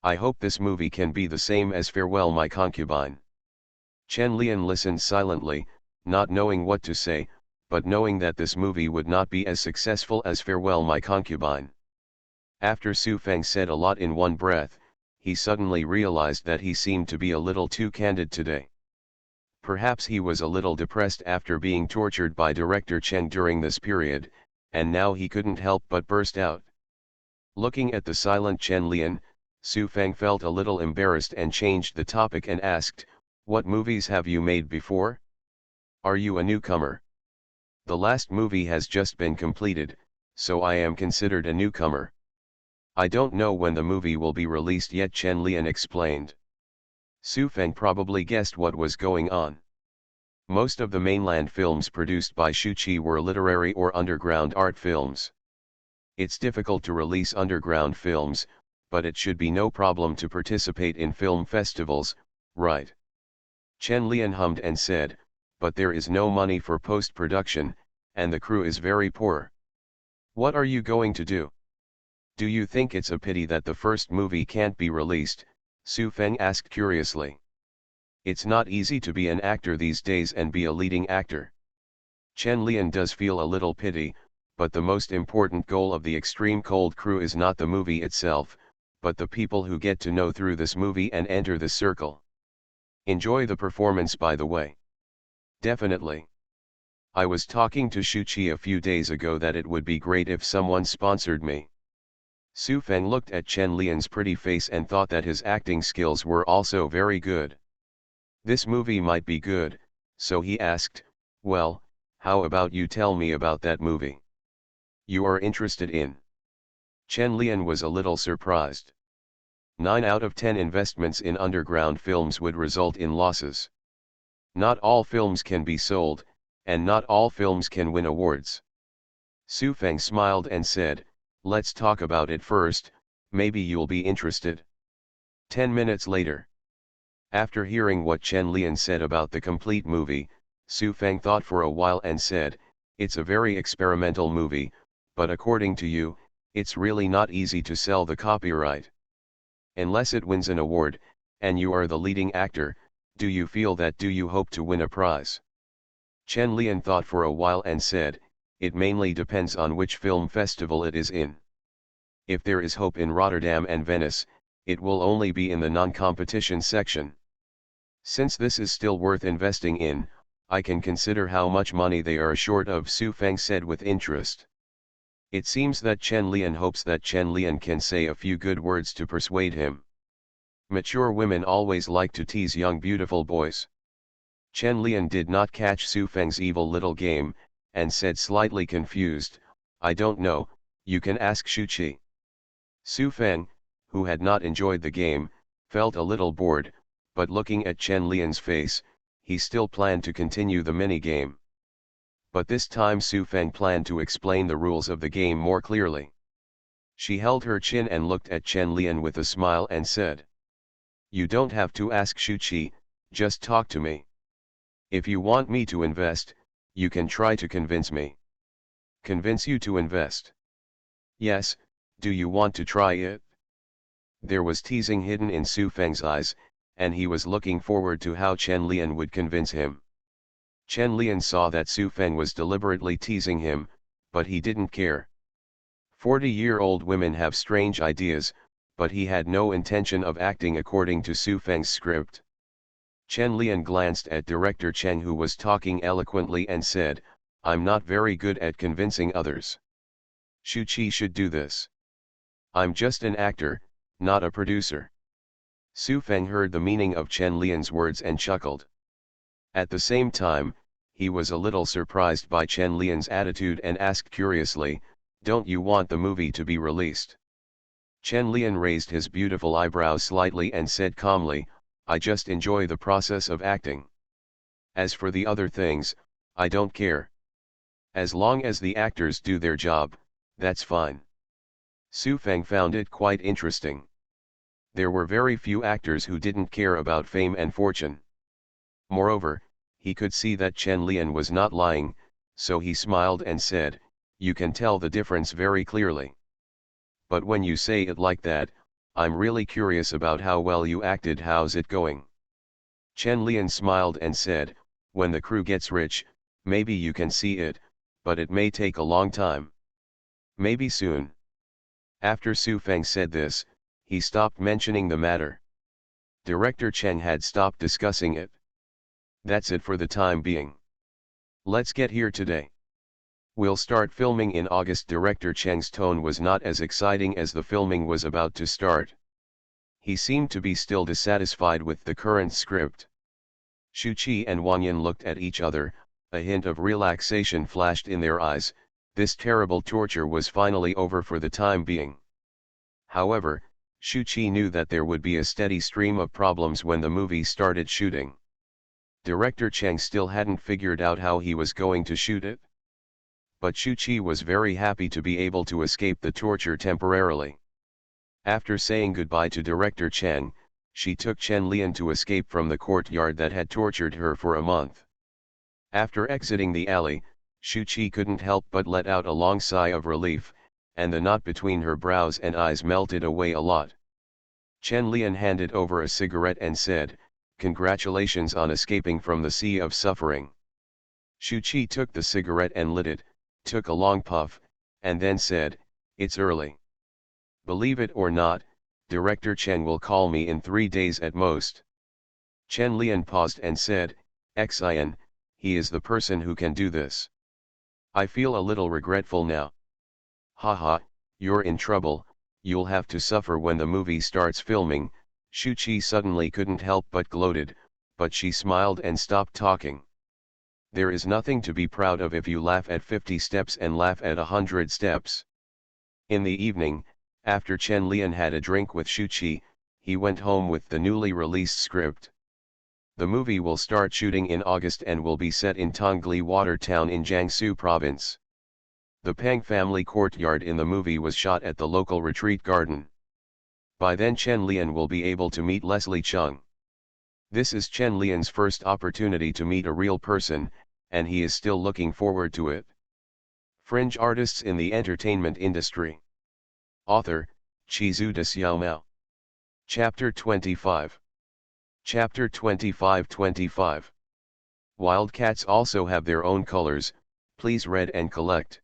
I hope this movie can be the same as Farewell My Concubine. Chen Lian listened silently, not knowing what to say, but knowing that this movie would not be as successful as Farewell My Concubine. After Su Feng said a lot in one breath, he suddenly realized that he seemed to be a little too candid today. Perhaps he was a little depressed after being tortured by director Chen during this period, and now he couldn't help but burst out. Looking at the silent Chen Lian, Su Feng felt a little embarrassed and changed the topic and asked, "What movies have you made before? Are you a newcomer?" "The last movie has just been completed, so I am considered a newcomer. I don't know when the movie will be released yet," Chen Lian explained. Su Feng probably guessed what was going on. Most of the mainland films produced by Shu Qi were literary or underground art films. It's difficult to release underground films, but it should be no problem to participate in film festivals, right? Chen Lian hummed and said, "But there is no money for post-production, and the crew is very poor. What are you going to do? Do you think it's a pity that the first movie can't be released?" Su Feng asked curiously. "It's not easy to be an actor these days and be a leading actor. Chen Lian does feel a little pity, but the most important goal of the Extreme Cold crew is not the movie itself, but the people who get to know through this movie and enter the circle. Enjoy the performance, by the way." "Definitely. I was talking to Shu Qi a few days ago that it would be great if someone sponsored me." Su Feng looked at Chen Lian's pretty face and thought that his acting skills were also very good. This movie might be good, so he asked, "Well, how about you tell me about that movie you are interested in?" Chen Lian was a little surprised. 9 out of 10 investments in underground films would result in losses. Not all films can be sold, and not all films can win awards. Su Feng smiled and said, "Let's talk about it first, maybe you'll be interested." 10 minutes later. After hearing what Chen Lian said about the complete movie, Su Feng thought for a while and said, "It's a very experimental movie, but according to you, it's really not easy to sell the copyright. Unless it wins an award, and you are the leading actor, do you hope to win a prize?" Chen Lian thought for a while and said, "It mainly depends on which film festival it is in. If there is hope in Rotterdam and Venice, it will only be in the non-competition section. Since this is still worth investing in, I can consider how much money they are short of," Su Feng said with interest. It seems that Chen Lian hopes that Chen Lian can say a few good words to persuade him. Mature women always like to tease young beautiful boys. Chen Lian did not catch Su Feng's evil little game, and said slightly confused, "I don't know, you can ask Shu Qi." Su Feng, who had not enjoyed the game, felt a little bored, but looking at Chen Lian's face, he still planned to continue the mini-game. But this time Su Feng planned to explain the rules of the game more clearly. She held her chin and looked at Chen Lian with a smile and said, "You don't have to ask Shu Qi, just talk to me. If you want me to invest, you can try to convince me." "Convince you to invest?" "Yes, do you want to try it?" There was teasing hidden in Su Feng's eyes, and he was looking forward to how Chen Lian would convince him. Chen Lian saw that Su Feng was deliberately teasing him, but he didn't care. 40-year-old women have strange ideas, but he had no intention of acting according to Su Feng's script. Chen Lian glanced at director Cheng, who was talking eloquently, and said, "I'm not very good at convincing others. Shu Qi should do this. I'm just an actor, not a producer." Su Feng heard the meaning of Chen Lian's words and chuckled. At the same time, he was a little surprised by Chen Lian's attitude and asked curiously, "Don't you want the movie to be released?" Chen Lian raised his beautiful eyebrows slightly and said calmly, "I just enjoy the process of acting. As for the other things, I don't care. As long as the actors do their job, that's fine." Su Feng found it quite interesting. There were very few actors who didn't care about fame and fortune. Moreover, he could see that Chen Lian was not lying, so he smiled and said, "You can tell the difference very clearly. But when you say it like that, I'm really curious about how well you acted. How's it going?" Chen Lian smiled and said, "When the crew gets rich, maybe you can see it, but it may take a long time. Maybe soon." After Su Feng said this, he stopped mentioning the matter. Director Cheng had stopped discussing it. That's it for the time being. Let's get here today. We'll start filming in August. Director Cheng's tone was not as exciting as the filming was about to start. He seemed to be still dissatisfied with the current script. Shu Qi and Wang Yan looked at each other, a hint of relaxation flashed in their eyes. This terrible torture was finally over for the time being. However, Shu Qi knew that there would be a steady stream of problems when the movie started shooting. Director Cheng still hadn't figured out how he was going to shoot it. But Shu Qi was very happy to be able to escape the torture temporarily. After saying goodbye to Director Cheng, she took Chen Lian to escape from the courtyard that had tortured her for a month. After exiting the alley, Shu Qi couldn't help but let out a long sigh of relief, and the knot between her brows and eyes melted away a lot. Chen Lian handed over a cigarette and said, "Congratulations on escaping from the sea of suffering." Shu Qi took the cigarette and lit it, took a long puff, and then said, "It's early. Believe it or not, Director Cheng will call me in 3 days at most." Chen Lian paused and said, "Xian, he is the person who can do this. I feel a little regretful now." "Haha, you're in trouble, you'll have to suffer when the movie starts filming." Shu Qi suddenly couldn't help but gloated, but she smiled and stopped talking. "There is nothing to be proud of if you laugh at 50 steps and laugh at 100 steps." In the evening, after Chen Lian had a drink with Shu Qi, he went home with the newly released script. The movie will start shooting in August and will be set in Tongli Water Town in Jiangsu Province. The Peng family courtyard in the movie was shot at the local retreat garden. By then Chen Lian will be able to meet Leslie Chung. This is Chen Lian's first opportunity to meet a real person, and he is still looking forward to it. Fringe artists in the entertainment industry. Author, Chizu de Xiaomao. Chapter 25. Chapter 25-25. Wildcats also have their own colors, please read and collect.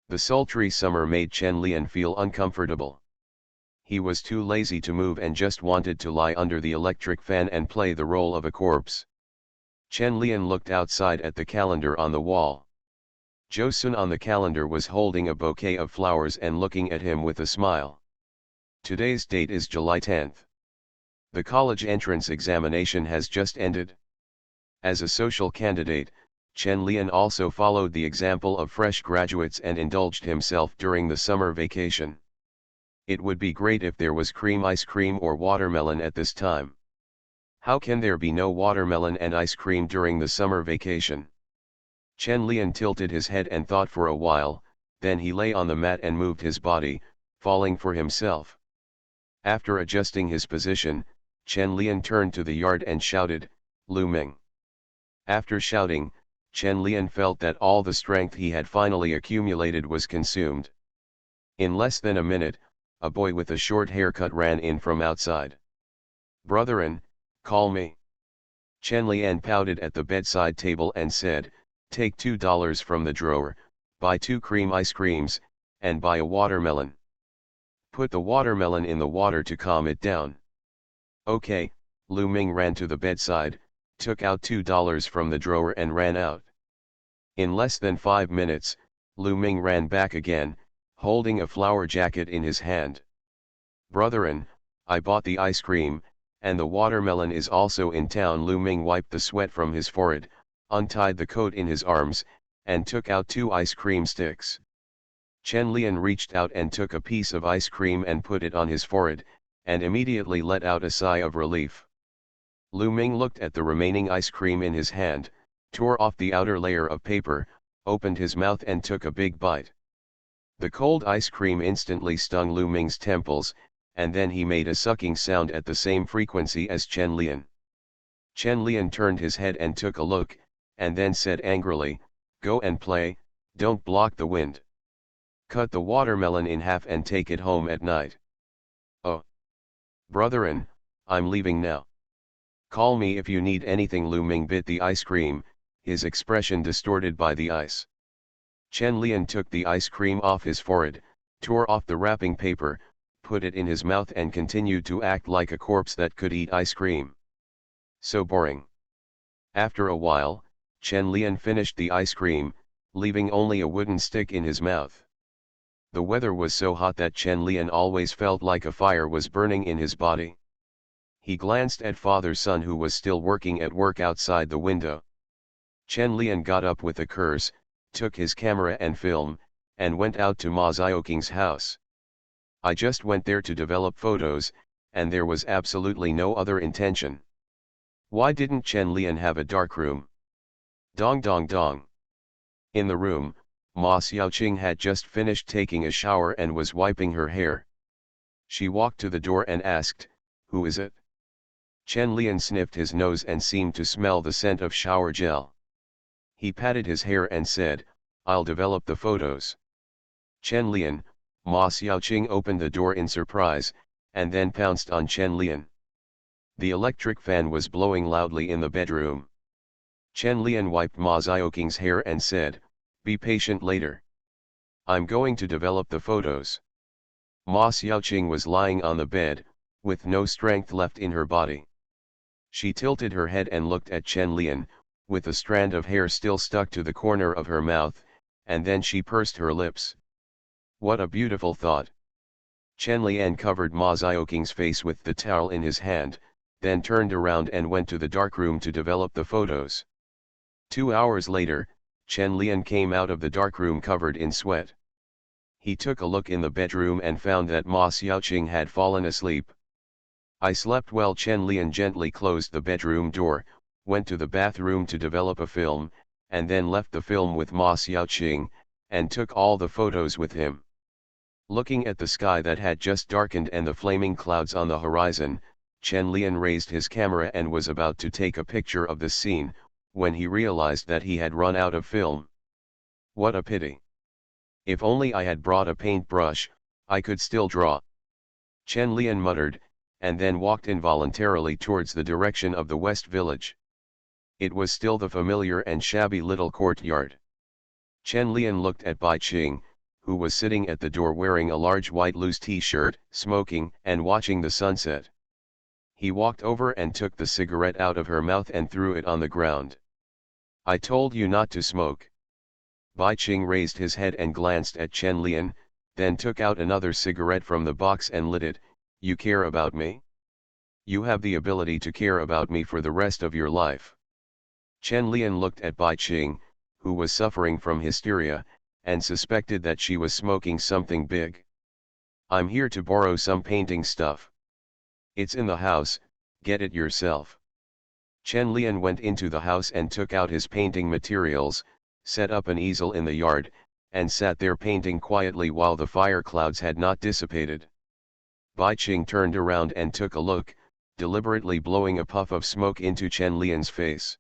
The sultry summer made Chen Lian feel uncomfortable. He was too lazy to move and just wanted to lie under the electric fan and play the role of a corpse. Chen Lian looked outside at the calendar on the wall. Jo Sun on the calendar was holding a bouquet of flowers and looking at him with a smile. Today's date is July 10th. The college entrance examination has just ended. As a social candidate, Chen Lian also followed the example of fresh graduates and indulged himself during the summer vacation. It would be great if there was cream ice cream or watermelon at this time. How can there be no watermelon and ice cream during the summer vacation? Chen Lian tilted his head and thought for a while, then he lay on the mat and moved his body, falling for himself. After adjusting his position, Chen Lian turned to the yard and shouted, "Lu Ming." After shouting, Chen Lian felt that all the strength he had finally accumulated was consumed. In less than a minute, a boy with a short haircut ran in from outside. "Brotherin, call me." Chen Lian pouted at the bedside table and said, "Take $2 from the drawer, buy 2 cream ice creams, and buy a watermelon. Put the watermelon in the water to calm it down." "Okay." Lu Ming ran to the bedside, took out $2 from the drawer and ran out. In less than 5 minutes, Lu Ming ran back again, holding a flower jacket in his hand. "Brotherin, I bought the ice cream, and the watermelon is also in town." Lu Ming wiped the sweat from his forehead, untied the coat in his arms, and took out 2 ice cream sticks. Chen Lian reached out and took a piece of ice cream and put it on his forehead, and immediately let out a sigh of relief. Lu Ming looked at the remaining ice cream in his hand, tore off the outer layer of paper, opened his mouth and took a big bite. The cold ice cream instantly stung Lu Ming's temples, and then he made a sucking sound at the same frequency as Chen Lian. Chen Lian turned his head and took a look, and then said angrily, "Go and play, don't block the wind. Cut the watermelon in half and take it home at night." "Oh. Brotherin, I'm leaving now. Call me if you need anything." Lu Ming bit the ice cream, his expression distorted by the ice. Chen Lian took the ice cream off his forehead, tore off the wrapping paper, put it in his mouth and continued to act like a corpse that could eat ice cream. So boring. After a while, Chen Lian finished the ice cream, leaving only a wooden stick in his mouth. The weather was so hot that Chen Lian always felt like a fire was burning in his body. He glanced at father's son who was still working at work outside the window. Chen Lian got up with a curse, took his camera and film, and went out to Ma Xiaoqing's house. I just went there to develop photos, and there was absolutely no other intention. Why didn't Chen Lian have a darkroom? Dong dong dong. In the room, Ma Xiaoqing had just finished taking a shower and was wiping her hair. She walked to the door and asked, "Who is it?" Chen Lian sniffed his nose and seemed to smell the scent of shower gel. He patted his hair and said, "I'll develop the photos." Chen Lian, Ma Xiaoqing opened the door in surprise, and then pounced on Chen Lian. The electric fan was blowing loudly in the bedroom. Chen Lian wiped Ma Xiaoqing's hair and said, "Be patient later. I'm going to develop the photos." Ma Xiaoqing was lying on the bed, with no strength left in her body. She tilted her head and looked at Chen Lian, with a strand of hair still stuck to the corner of her mouth, and then she pursed her lips. What a beautiful thought. Chen Lian covered Ma Xiaoqing's face with the towel in his hand, then turned around and went to the darkroom to develop the photos. 2 hours later, Chen Lian came out of the darkroom covered in sweat. He took a look in the bedroom and found that Ma Xiaoqing had fallen asleep. I slept well. Chen Lian gently closed the bedroom door, went to the bathroom to develop a film, and then left the film with Ma Xiaoqing, and took all the photos with him. Looking at the sky that had just darkened and the flaming clouds on the horizon, Chen Lian raised his camera and was about to take a picture of the scene, when he realized that he had run out of film. What a pity. If only I had brought a paintbrush, I could still draw. Chen Lian muttered, and then walked involuntarily towards the direction of the West Village. It was still the familiar and shabby little courtyard. Chen Lian looked at Bai Qing, who was sitting at the door wearing a large white loose t-shirt, smoking and watching the sunset. He walked over and took the cigarette out of her mouth and threw it on the ground. "I told you not to smoke." Bai Qing raised his head and glanced at Chen Lian, then took out another cigarette from the box and lit it. "You care about me? You have the ability to care about me for the rest of your life." Chen Lian looked at Bai Qing, who was suffering from hysteria, and suspected that she was smoking something big. "I'm here to borrow some painting stuff. It's in the house, get it yourself." Chen Lian went into the house and took out his painting materials, set up an easel in the yard, and sat there painting quietly while the fire clouds had not dissipated. Bai Qing turned around and took a look, deliberately blowing a puff of smoke into Chen Lian's face.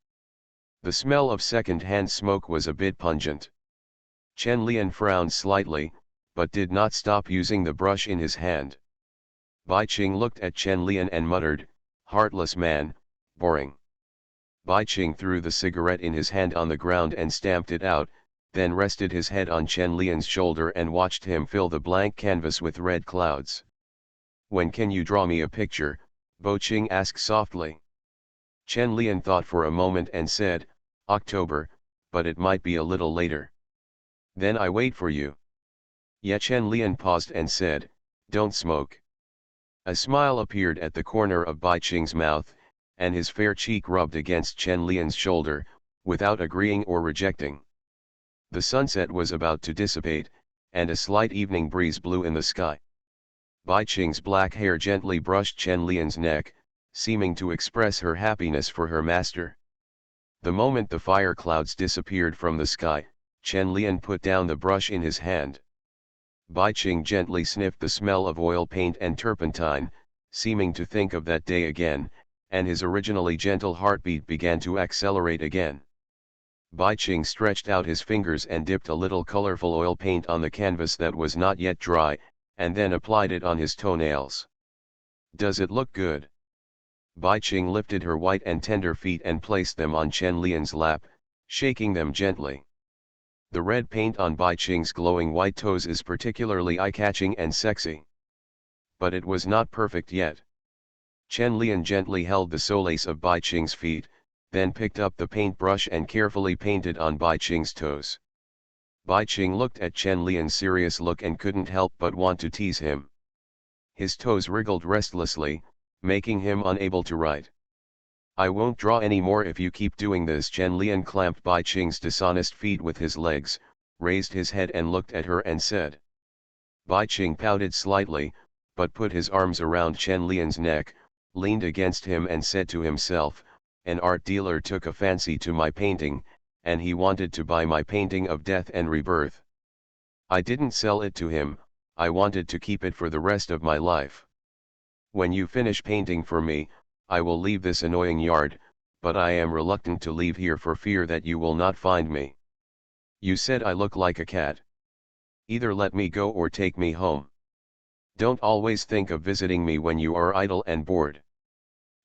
The smell of second-hand smoke was a bit pungent. Chen Lian frowned slightly, but did not stop using the brush in his hand. Bai Qing looked at Chen Lian and muttered, "Heartless man, boring." Bai Qing threw the cigarette in his hand on the ground and stamped it out, then rested his head on Chen Lian's shoulder and watched him fill the blank canvas with red clouds. "When can you draw me a picture?" Bai Qing asked softly. Chen Lian thought for a moment and said, "October, but it might be a little later." "Then I wait for you." Yet Chen Lian paused and said, "Don't smoke." A smile appeared at the corner of Bai Qing's mouth, and his fair cheek rubbed against Chen Lian's shoulder, without agreeing or rejecting. The sunset was about to dissipate, and a slight evening breeze blew in the sky. Bai Qing's black hair gently brushed Chen Lian's neck, seeming to express her happiness for her master. The moment the fire clouds disappeared from the sky, Chen Lian put down the brush in his hand. Bai Qing gently sniffed the smell of oil paint and turpentine, seeming to think of that day again, and his originally gentle heartbeat began to accelerate again. Bai Qing stretched out his fingers and dipped a little colorful oil paint on the canvas that was not yet dry, and then applied it on his toenails. "Does it look good?" Bai Qing lifted her white and tender feet and placed them on Chen Lian's lap, shaking them gently. The red paint on Bai Qing's glowing white toes is particularly eye-catching and sexy. But it was not perfect yet. Chen Lian gently held the solace of Bai Qing's feet, then picked up the paintbrush and carefully painted on Bai Qing's toes. Bai Qing looked at Chen Lian's serious look and couldn't help but want to tease him. His toes wriggled restlessly, making him unable to write. "I won't draw any more if you keep doing this." Chen Lian clamped Bai Qing's dishonest feet with his legs, raised his head and looked at her and said. Bai Qing pouted slightly, but put his arms around Chen Lian's neck, leaned against him and said to himself, "An art dealer took a fancy to my painting, and he wanted to buy my painting of death and rebirth. I didn't sell it to him, I wanted to keep it for the rest of my life. When you finish painting for me, I will leave this annoying yard, but I am reluctant to leave here for fear that you will not find me. You said I look like a cat. Either let me go or take me home. Don't always think of visiting me when you are idle and bored."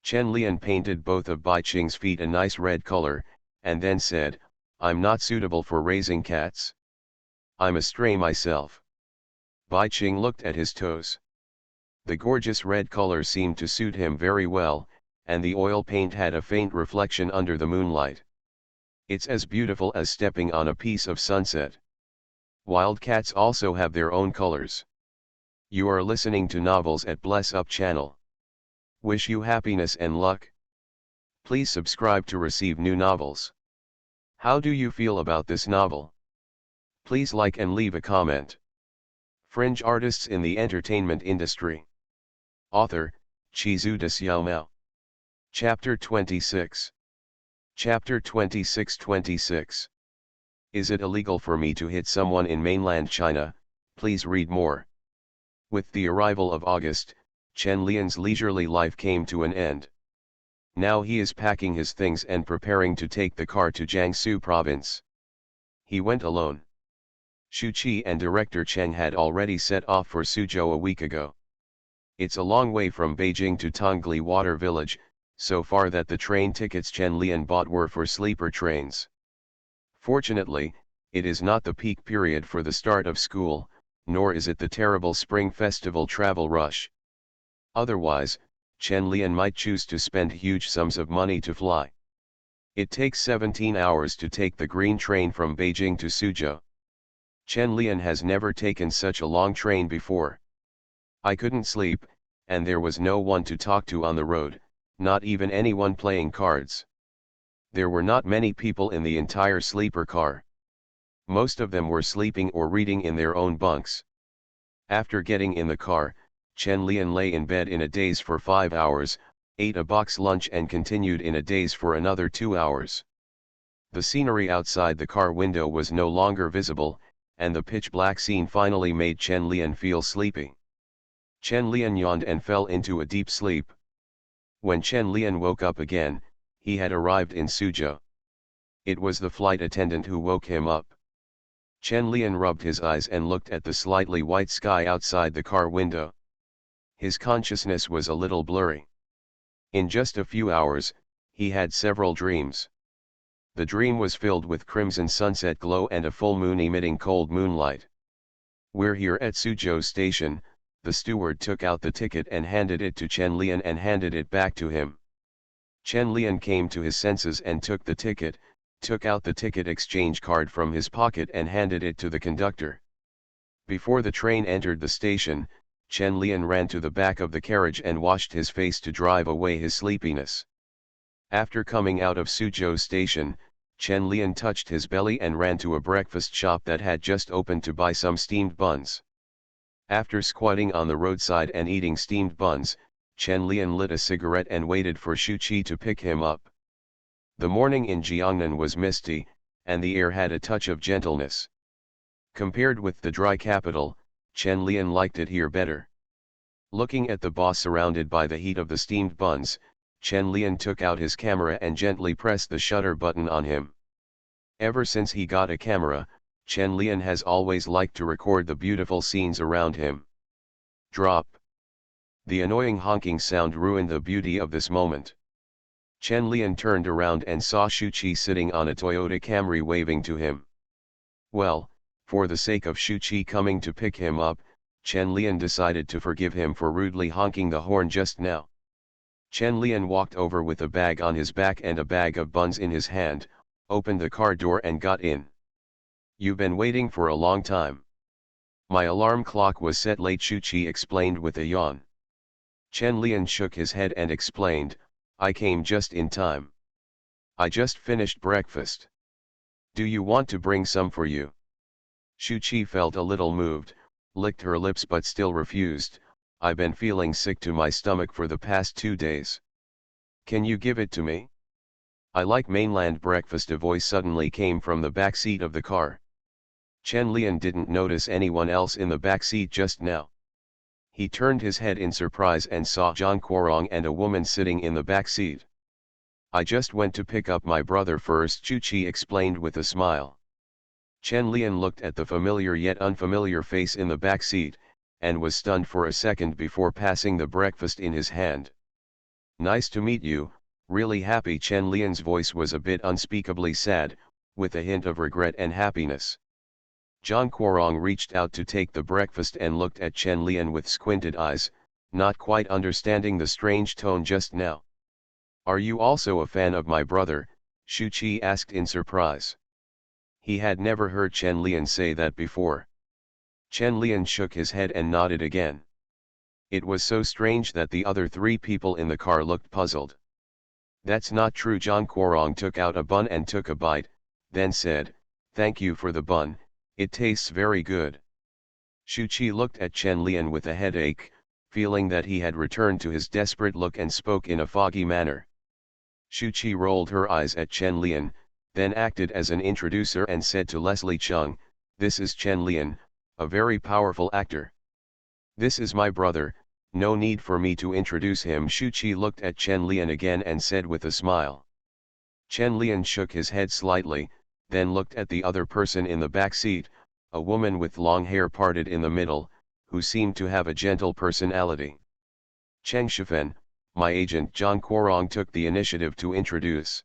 Chen Lian painted both of Bai Qing's feet a nice red color, and then said, "I'm not suitable for raising cats. I'm a stray myself." Bai Qing looked at his toes. The gorgeous red color seemed to suit him very well, and the oil paint had a faint reflection under the moonlight. "It's as beautiful as stepping on a piece of sunset." Wild cats also have their own colors. You are listening to Novels at Bless Up channel. Wish you happiness and luck. Please subscribe to receive new novels. How do you feel about this novel? Please like and leave a comment. Fringe artists in the entertainment industry. Author, Chizu de Xiaomao. Chapter 26. Chapter 26. Is it illegal for me to hit someone in mainland China? Please read more. With the arrival of August, Chen Lian's leisurely life came to an end. Now he is packing his things and preparing to take the car to Jiangsu province. He went alone. Xu Qi and director Cheng had already set off for Suzhou a week ago. It's a long way from Beijing to Tongli Water Village, so far that the train tickets Chen Lian bought were for sleeper trains. Fortunately, it is not the peak period for the start of school, nor is it the terrible spring festival travel rush. Otherwise, Chen Lian might choose to spend huge sums of money to fly. It takes 17 hours to take the green train from Beijing to Suzhou. Chen Lian has never taken such a long train before. I couldn't sleep, and there was no one to talk to on the road, not even anyone playing cards. There were not many people in the entire sleeper car. Most of them were sleeping or reading in their own bunks. After getting in the car, Chen Lian lay in bed in a daze for 5 hours, ate a box lunch and continued in a daze for another 2 hours. The scenery outside the car window was no longer visible, and the pitch-black scene finally made Chen Lian feel sleepy. Chen Lian yawned and fell into a deep sleep. When Chen Lian woke up again, he had arrived in Suzhou. It was the flight attendant who woke him up. Chen Lian rubbed his eyes and looked at the slightly white sky outside the car window. His consciousness was a little blurry. In just a few hours, he had several dreams. The dream was filled with crimson sunset glow and a full moon emitting cold moonlight. "We're here at Suzhou Station." The steward took out the ticket and handed it to Chen Lian and handed it back to him. Chen Lian came to his senses and took the ticket, took out the ticket exchange card from his pocket and handed it to the conductor. Before the train entered the station, Chen Lian ran to the back of the carriage and washed his face to drive away his sleepiness. After coming out of Suzhou Station, Chen Lian touched his belly and ran to a breakfast shop that had just opened to buy some steamed buns. After squatting on the roadside and eating steamed buns, Chen Lian lit a cigarette and waited for Xu Qi to pick him up. The morning in Jiangnan was misty, and the air had a touch of gentleness. Compared with the dry capital, Chen Lian liked it here better. Looking at the boss surrounded by the heat of the steamed buns, Chen Lian took out his camera and gently pressed the shutter button on him. Ever since he got a camera, Chen Lian has always liked to record the beautiful scenes around him. Drop. The annoying honking sound ruined the beauty of this moment. Chen Lian turned around and saw Xu Qi sitting on a Toyota Camry waving to him. Well, for the sake of Shu Qi coming to pick him up, Chen Lian decided to forgive him for rudely honking the horn just now. Chen Lian walked over with a bag on his back and a bag of buns in his hand, opened the car door and got in. "You've been waiting for a long time. My alarm clock was set late," Shu Qi explained with a yawn. Chen Lian shook his head and explained, "I came just in time. I just finished breakfast. Do you want to bring some for you?" Shu Qi felt a little moved, licked her lips but still refused. "I've been feeling sick to my stomach for the past 2 days. Can you give it to me? I like mainland breakfast." A voice suddenly came from the back seat of the car. Chen Lian didn't notice anyone else in the back seat just now. He turned his head in surprise and saw Zhang Guorong and a woman sitting in the back seat. "I just went to pick up my brother first," Shu Qi explained with a smile. Chen Lian looked at the familiar yet unfamiliar face in the back seat, and was stunned for a second before passing the breakfast in his hand. "Nice to meet you, really happy." Chen Lian's voice was a bit unspeakably sad, with a hint of regret and happiness. Zhang Guorong reached out to take the breakfast and looked at Chen Lian with squinted eyes, not quite understanding the strange tone just now. "Are you also a fan of my brother?" Shu Qi asked in surprise. He had never heard Chen Lian say that before. Chen Lian shook his head and nodded again. It was so strange that the other 3 people in the car looked puzzled. "That's not true." Zhang Guorong took out a bun and took a bite, then said, "Thank you for the bun, it tastes very good." Shu Qi looked at Chen Lian with a headache, feeling that he had returned to his desperate look, and spoke in a foggy manner. Shu Qi rolled her eyes at Chen Lian, then acted as an introducer and said to Leslie Chung, "This is Chen Lian, a very powerful actor. This is my brother, no need for me to introduce him." Shu Qi looked at Chen Lian again and said with a smile. Chen Lian shook his head slightly, then looked at the other person in the back seat, a woman with long hair parted in the middle, who seemed to have a gentle personality. "Cheng Shifen, my agent." Zhang Guorong took the initiative to introduce.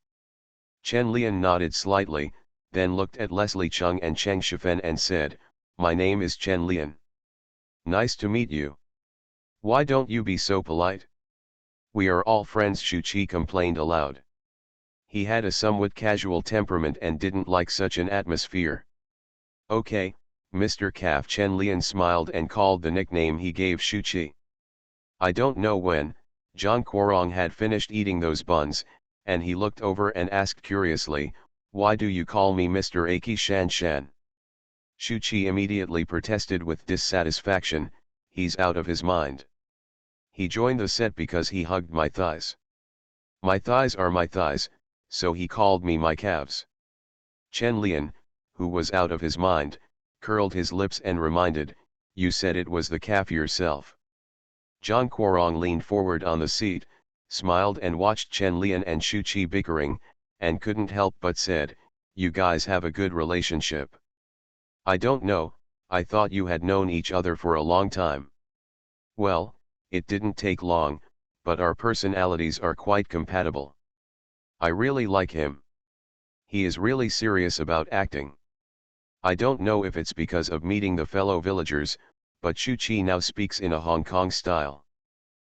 Chen Lian nodded slightly, then looked at Leslie Chung and Cheng Shifen and said, "My name is Chen Lian. Nice to meet you. Why don't you be so polite? We are all friends." Shu Qi complained aloud. He had a somewhat casual temperament and didn't like such an atmosphere. "Okay, Mr. Calf." Chen Lian smiled and called the nickname he gave Shu Qi. I don't know when Zhang Guorong had finished eating those buns, and he looked over and asked curiously, "Why do you call me Mr. Aki Shan Shan?" Shu Qi immediately protested with dissatisfaction, "He's out of his mind. He joined the set because he hugged my thighs. My thighs are my thighs, so he called me my calves." Chen Lian, who was out of his mind, curled his lips and reminded, "You said it was the calf yourself." Zhang Guorong leaned forward on the seat, smiled and watched Chen Lian and Shu Qi bickering, and couldn't help but said, "You guys have a good relationship." "I don't know, I thought you had known each other for a long time." "Well, it didn't take long, but our personalities are quite compatible. I really like him. He is really serious about acting. I don't know if it's because of meeting the fellow villagers, but Shu Qi now speaks in a Hong Kong style."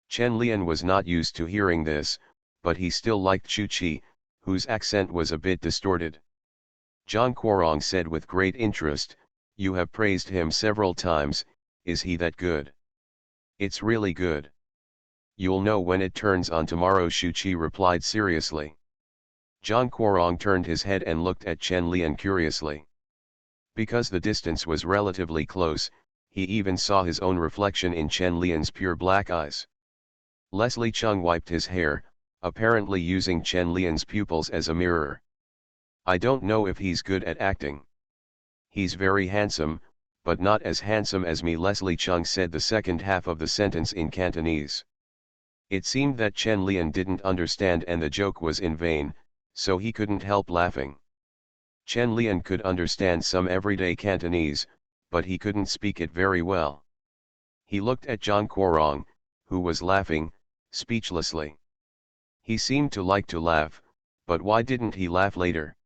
Chen Lian was not used to hearing this, but he still liked Shu Qi, whose accent was a bit distorted. Zhang Guorong said with great interest, "You have praised him several times, is he that good?" "It's really good. You'll know when it turns on tomorrow," Shu Qi replied seriously. Zhang Guorong turned his head and looked at Chen Lian curiously. Because the distance was relatively close, he even saw his own reflection in Chen Lian's pure black eyes. Leslie Chung wiped his hair, apparently using Chen Lian's pupils as a mirror. "I don't know if he's good at acting. He's very handsome, but not as handsome as me." Leslie Chung said the second half of the sentence in Cantonese. It seemed that Chen Lian didn't understand and the joke was in vain, so he couldn't help laughing. Chen Lian could understand some everyday Cantonese, but he couldn't speak it very well. He looked at Zhang Guorong, who was laughing, speechlessly. He seemed to like to laugh, but why didn't he laugh later?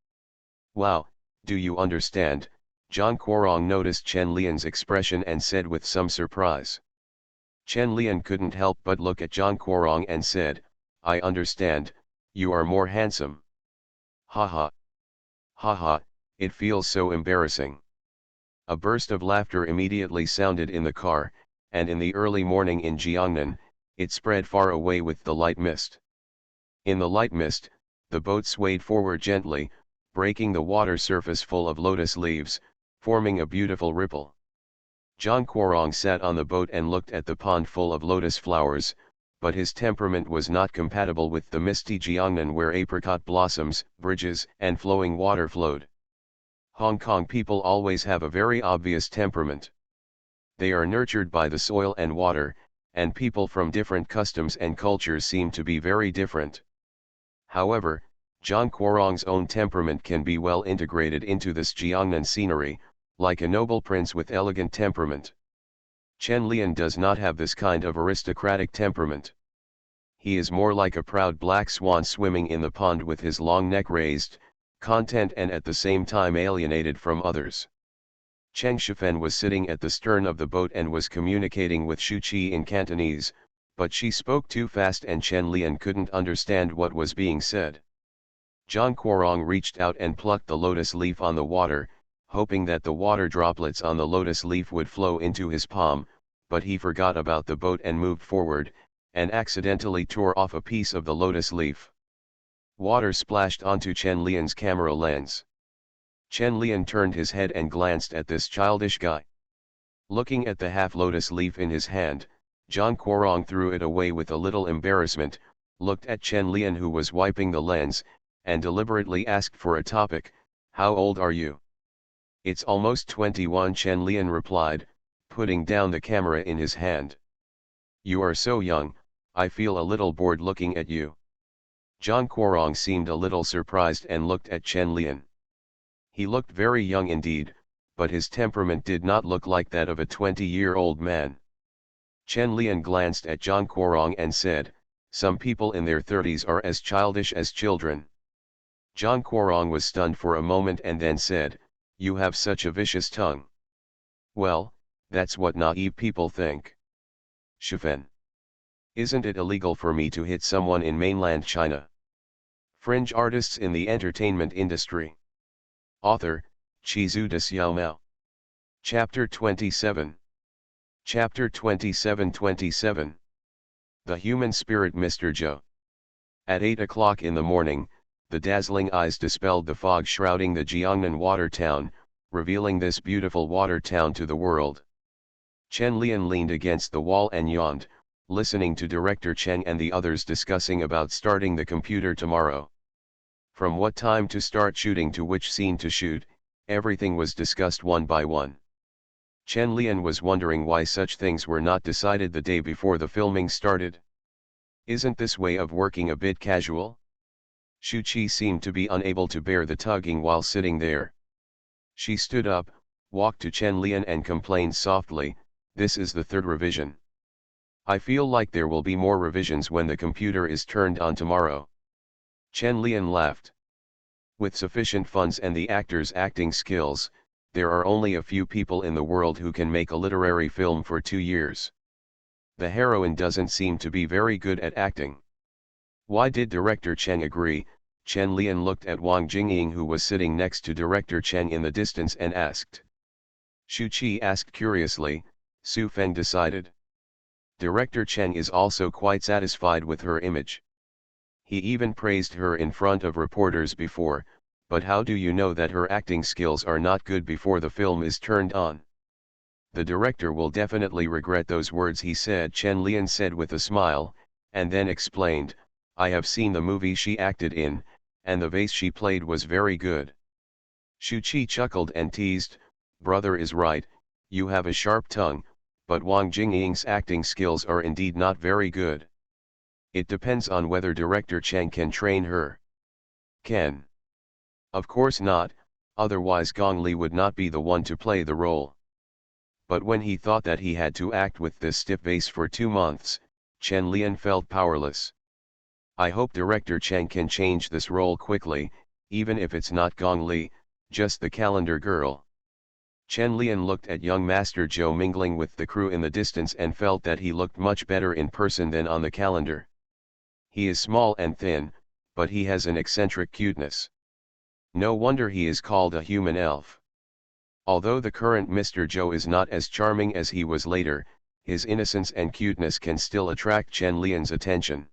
"Wow, do you understand, Zhang Guorong noticed Chen Lian's expression and said with some surprise. Chen Lian couldn't help but look at Zhang Guorong and said, I understand, you are more handsome. Haha. Haha, it feels so embarrassing. A burst of laughter immediately sounded in the car, and in the early morning in Jiangnan, it spread far away with the light mist. In the light mist, the boat swayed forward gently, breaking the water surface full of lotus leaves, forming a beautiful ripple. Zhang Guorong sat on the boat and looked at the pond full of lotus flowers, but his temperament was not compatible with the misty Jiangnan where apricot blossoms, bridges, and flowing water flowed. Hong Kong people always have a very obvious temperament. They are nurtured by the soil and water, and people from different customs and cultures seem to be very different. However, Zhang Guorong's own temperament can be well integrated into this Jiangnan scenery, like a noble prince with elegant temperament. Chen Lian does not have this kind of aristocratic temperament. He is more like a proud black swan swimming in the pond with his long neck raised, content and at the same time alienated from others. Cheng Shifen was sitting at the stern of the boat and was communicating with Shu Qi in Cantonese, but she spoke too fast and Chen Lian couldn't understand what was being said. Zhang Guorong reached out and plucked the lotus leaf on the water, hoping that the water droplets on the lotus leaf would flow into his palm, but he forgot about the boat and moved forward, and accidentally tore off a piece of the lotus leaf. Water splashed onto Chen Lian's camera lens. Chen Lian turned his head and glanced at this childish guy. Looking at the half-lotus leaf in his hand, Zhang Guorong threw it away with a little embarrassment, looked at Chen Lian who was wiping the lens, and deliberately asked for a topic, "How old are you?" "It's almost 21," Chen Lian replied, putting down the camera in his hand. "You are so young, I feel a little bored looking at you." Zhang Guorong seemed a little surprised and looked at Chen Lian. He looked very young indeed, but his temperament did not look like that of a 20-year-old man. Chen Lian glanced at Zhang Guorong and said, "Some people in their 30s are as childish as children." Zhang Guorong was stunned for a moment and then said, "You have such a vicious tongue." "Well, that's what naive people think." Shifen. Isn't it illegal for me to hit someone in mainland China? Fringe artists in the entertainment industry. Author, Chizu de Xiaomao. Chapter 27. Chapter 27. The Human Spirit. Mr. Zhou. At 8 o'clock in the morning, the dazzling eyes dispelled the fog shrouding the Jiangnan water town, revealing this beautiful water town to the world. Chen Lian leaned against the wall and yawned, listening to Director Cheng and the others discussing about starting the computer tomorrow. From what time to start shooting to which scene to shoot, everything was discussed one by one. Chen Lian was wondering why such things were not decided the day before the filming started. Isn't this way of working a bit casual? Shu Qi seemed to be unable to bear the tugging while sitting there. She stood up, walked to Chen Lian and complained softly, "This is the third revision. I feel like there will be more revisions when the computer is turned on tomorrow." Chen Lian laughed. With sufficient funds and the actors' acting skills, there are only a few people in the world who can make a literary film for 2 years. The heroine doesn't seem to be very good at acting. Why did Director Cheng agree? Chen Lian looked at Wang Jingying who was sitting next to Director Cheng in the distance and asked. Shu Qi asked curiously, Su Feng decided. Director Cheng is also quite satisfied with her image. He even praised her in front of reporters before, but how do you know that her acting skills are not good before the film is turned on? The director will definitely regret those words, he said. Chen Lian said with a smile, and then explained, I have seen the movie she acted in, and the vase she played was very good. Shu Qi chuckled and teased, brother is right, you have a sharp tongue, but Wang Jingying's acting skills are indeed not very good. It depends on whether Director Cheng can train her. Can. Of course not, otherwise Gong Li would not be the one to play the role. But when he thought that he had to act with this stiff vase for 2 months, Chen Lian felt powerless. I hope Director Cheng can change this role quickly, even if it's not Gong Li, just the calendar girl. Chen Lian looked at young Master Zhou mingling with the crew in the distance and felt that he looked much better in person than on the calendar. He is small and thin, but he has an eccentric cuteness. No wonder he is called a human elf. Although the current Mr. Zhou is not as charming as he was later, his innocence and cuteness can still attract Chen Lian's attention.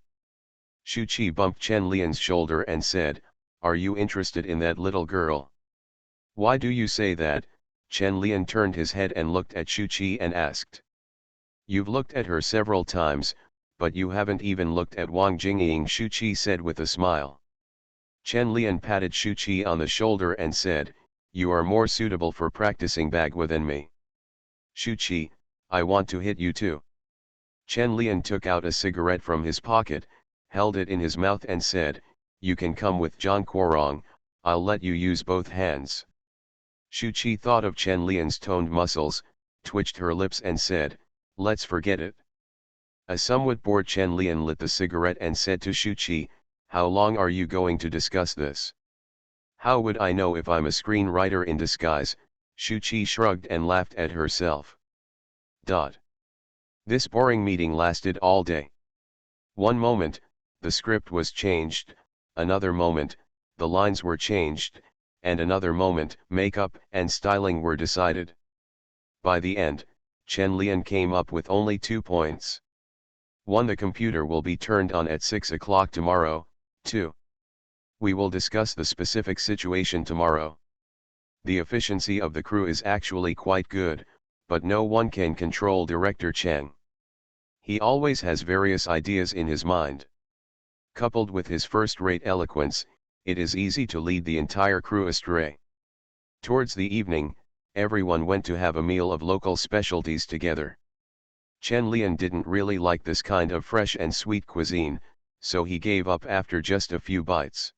Shu Qi bumped Chen Lian's shoulder and said, "Are you interested in that little girl?" "Why do you say that?" Chen Lian turned his head and looked at Shu Qi and asked. "You've looked at her several times, but you haven't even looked at Wang Jingying," Shu Qi said with a smile. Chen Lian patted Shu Qi on the shoulder and said, "You are more suitable for practicing Bagua than me. Shu Qi, I want to hit you too." Chen Lian took out a cigarette from his pocket, held it in his mouth and said, "You can come with Zhang Guorong, I'll let you use both hands." Shu Qi thought of Chen Lian's toned muscles, twitched her lips and said, "Let's forget it." A somewhat bored Chen Lian lit the cigarette and said to Shu Qi, "How long are you going to discuss this?" "How would I know if I'm a screenwriter in disguise?" Shu Qi shrugged and laughed at herself. This boring meeting lasted all day. One moment, the script was changed, another moment, the lines were changed, and another moment, makeup and styling were decided. By the end, Chen Lian came up with only 2 points. 1. The computer will be turned on at 6 o'clock tomorrow. 2. We will discuss the specific situation tomorrow. The efficiency of the crew is actually quite good, but no one can control Director Cheng. He always has various ideas in his mind. Coupled with his first-rate eloquence, it is easy to lead the entire crew astray. Towards the evening, everyone went to have a meal of local specialties together. Chen Lian didn't really like this kind of fresh and sweet cuisine, so he gave up after just a few bites.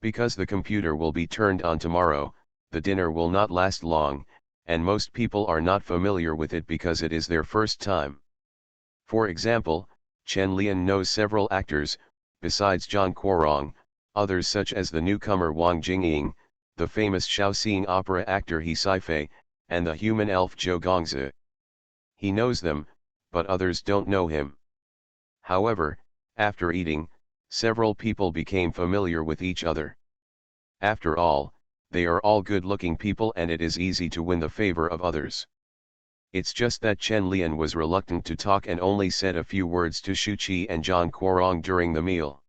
Because the computer will be turned on tomorrow, the dinner will not last long, and most people are not familiar with it because it is their first time. For example, Chen Lian knows several actors, besides Zhang Guorong, others such as the newcomer Wang Jingying, the famous Shaoxing opera actor He Sci-fi, and the human elf Zhou Gongzi. He knows them, but others don't know him. However, after eating, several people became familiar with each other. After all, they are all good-looking people and it is easy to win the favor of others. It's just that Chen Lian was reluctant to talk and only said a few words to Shu Qi and Zhang Guorong during the meal.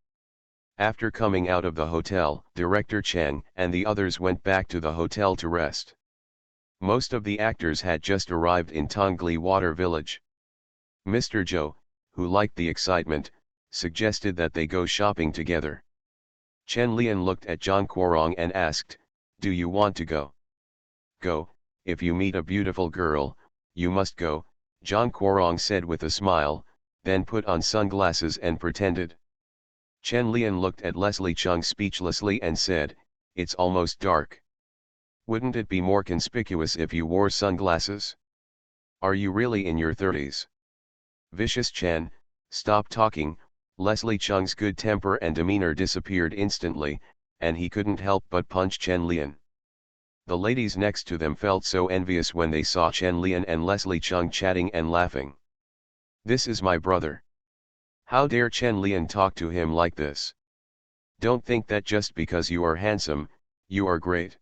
After coming out of the hotel, Director Cheng and the others went back to the hotel to rest. Most of the actors had just arrived in Tongli Water Village. Mr. Zhou, who liked the excitement, suggested that they go shopping together. Chen Lian looked at Zhang Guorong and asked, "Do you want to go?" "Go, if you meet a beautiful girl, you must go," Zhang Guorong said with a smile, then put on sunglasses and pretended. Chen Lian looked at Leslie Chung speechlessly and said, "It's almost dark. Wouldn't it be more conspicuous if you wore sunglasses? Are you really in your 30s? Vicious Chen, stop talking." Leslie Chung's good temper and demeanor disappeared instantly, and he couldn't help but punch Chen Lian. The ladies next to them felt so envious when they saw Chen Lian and Leslie Chung chatting and laughing. "This is my brother. How dare Chen Lian talk to him like this? Don't think that just because you are handsome, you are great.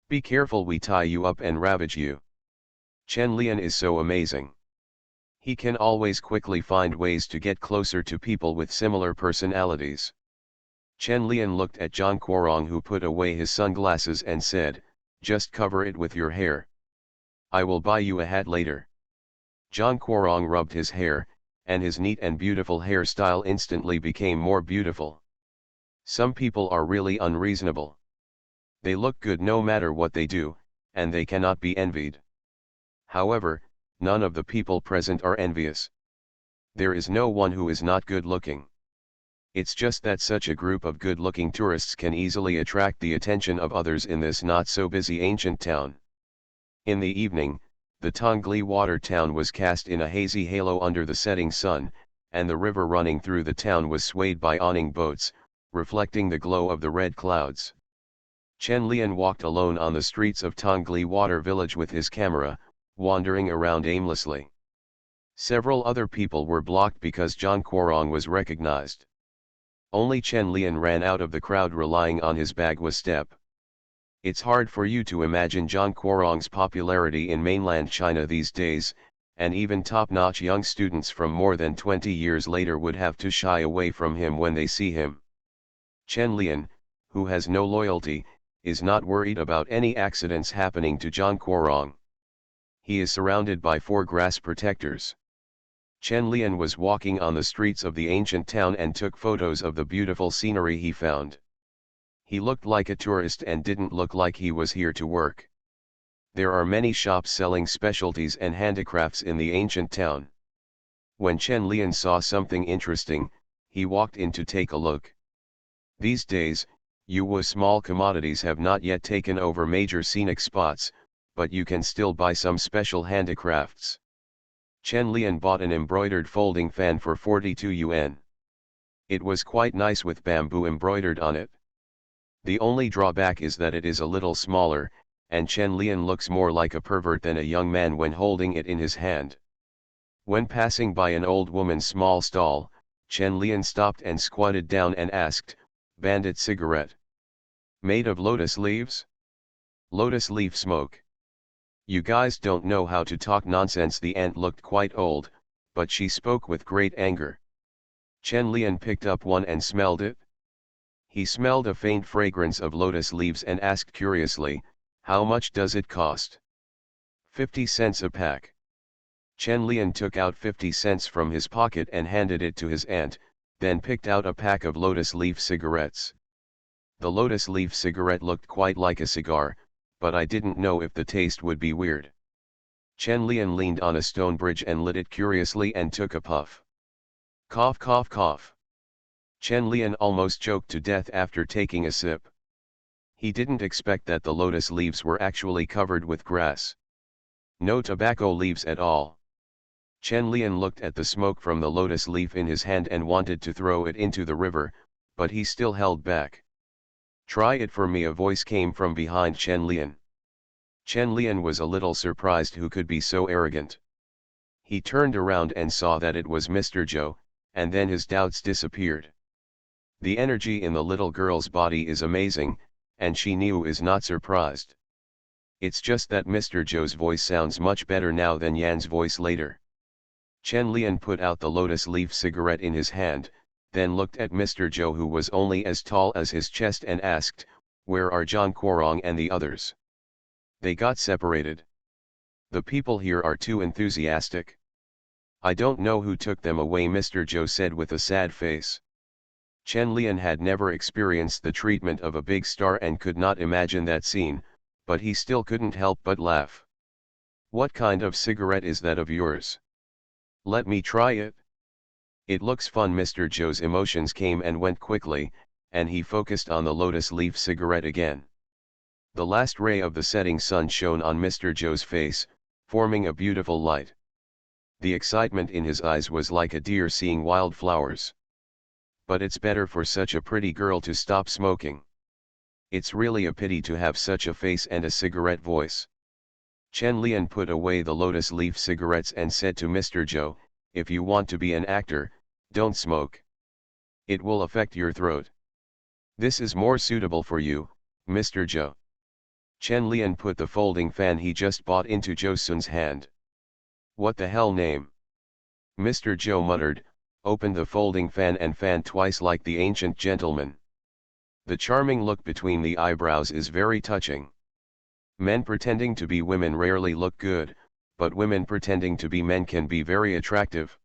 Be careful, we tie you up and ravage you. Chen Lian is so amazing. He can always quickly find ways to get closer to people with similar personalities." Chen Lian looked at Zhang Guorong, who put away his sunglasses and said, "Just cover it with your hair. I will buy you a hat later." Zhang Guorong rubbed his hair, and his neat and beautiful hairstyle instantly became more beautiful. Some people are really unreasonable. They look good no matter what they do, and they cannot be envied. However, none of the people present are envious. There is no one who is not good-looking. It's just that such a group of good-looking tourists can easily attract the attention of others in this not-so-busy ancient town. In the evening, the Tongli water town was cast in a hazy halo under the setting sun, and the river running through the town was swayed by awning boats, reflecting the glow of the red clouds. Chen Lian walked alone on the streets of Tongli Water Village with his camera, wandering around aimlessly. Several other people were blocked because Zhang Guorong was recognized. Only Chen Lian ran out of the crowd relying on his bagua step. It's hard for you to imagine Zhang Guorong's popularity in mainland China these days, and even top-notch young students from more than 20 years later would have to shy away from him when they see him. Chen Lian, who has no loyalty, is not worried about any accidents happening to Zhang Guorong. He is surrounded by 4 grass protectors. Chen Lian was walking on the streets of the ancient town and took photos of the beautiful scenery he found. He looked like a tourist and didn't look like he was here to work. There are many shops selling specialties and handicrafts in the ancient town. When Chen Lian saw something interesting, he walked in to take a look. These days, Yuwu small commodities have not yet taken over major scenic spots, but you can still buy some special handicrafts. Chen Lian bought an embroidered folding fan for 42 yuan. It was quite nice with bamboo embroidered on it. The only drawback is that it is a little smaller, and Chen Lian looks more like a pervert than a young man when holding it in his hand. When passing by an old woman's small stall, Chen Lian stopped and squatted down and asked, "Bandit cigarette? Made of lotus leaves? Lotus leaf smoke? You guys don't know how to talk nonsense." The aunt looked quite old, but she spoke with great anger. Chen Lian picked up one and smelled it. He smelled a faint fragrance of lotus leaves and asked curiously, "How much does it cost?" 50 cents a pack. Chen Lian took out 50 cents from his pocket and handed it to his aunt, then picked out a pack of lotus leaf cigarettes. The lotus leaf cigarette looked quite like a cigar, but I didn't know if the taste would be weird. Chen Lian leaned on a stone bridge and lit it curiously and took a puff. Cough cough cough. Chen Lian almost choked to death after taking a sip. He didn't expect that the lotus leaves were actually covered with grass. No tobacco leaves at all. Chen Lian looked at the smoke from the lotus leaf in his hand and wanted to throw it into the river, but he still held back. "Try it for me," a voice came from behind Chen Lian. Chen Lian was a little surprised who could be so arrogant. He turned around and saw that it was Mr. Zhou, and then his doubts disappeared. The energy in the little girl's body is amazing, and she knew is not surprised. It's just that Mr. Zhou's voice sounds much better now than Yan's voice later. Chen Lian put out the lotus leaf cigarette in his hand, then looked at Mr. Zhou, who was only as tall as his chest, and asked, "Where are Zhang Guorong and the others?" "They got separated. The people here are too enthusiastic. I don't know who took them away," Mr. Zhou said with a sad face. Chen Lian had never experienced the treatment of a big star and could not imagine that scene, but he still couldn't help but laugh. "What kind of cigarette is that of yours? Let me try it." "It looks fun." Mr. Zhou's emotions came and went quickly, and he focused on the lotus leaf cigarette again. The last ray of the setting sun shone on Mr. Zhou's face, forming a beautiful light. The excitement in his eyes was like a deer seeing wild flowers. "But it's better for such a pretty girl to stop smoking. It's really a pity to have such a face and a cigarette voice." Chen Lian put away the lotus leaf cigarettes and said to Mr. Zhou, "If you want to be an actor, don't smoke. It will affect your throat. This is more suitable for you, Mr. Zhou." Chen Lian put the folding fan he just bought into Zhou Sun's hand. "What the hell name?" Mr. Zhou muttered, opened the folding fan and fanned twice like the ancient gentleman. The charming look between the eyebrows is very touching. Men pretending to be women rarely look good, but women pretending to be men can be very attractive.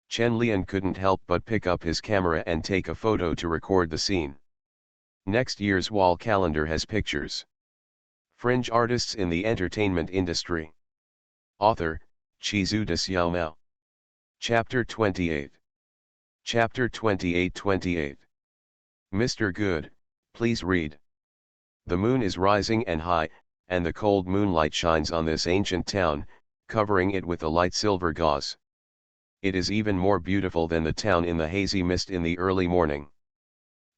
Chen Lian couldn't help but pick up his camera and take a photo to record the scene. Next year's wall calendar has pictures. Fringe artists in the entertainment industry. Author, Chizu de Xiaomao. Chapter 28. Chapter 28. Mr. Good, please read. The moon is rising and high, and the cold moonlight shines on this ancient town, covering it with a light silver gauze. It is even more beautiful than the town in the hazy mist in the early morning.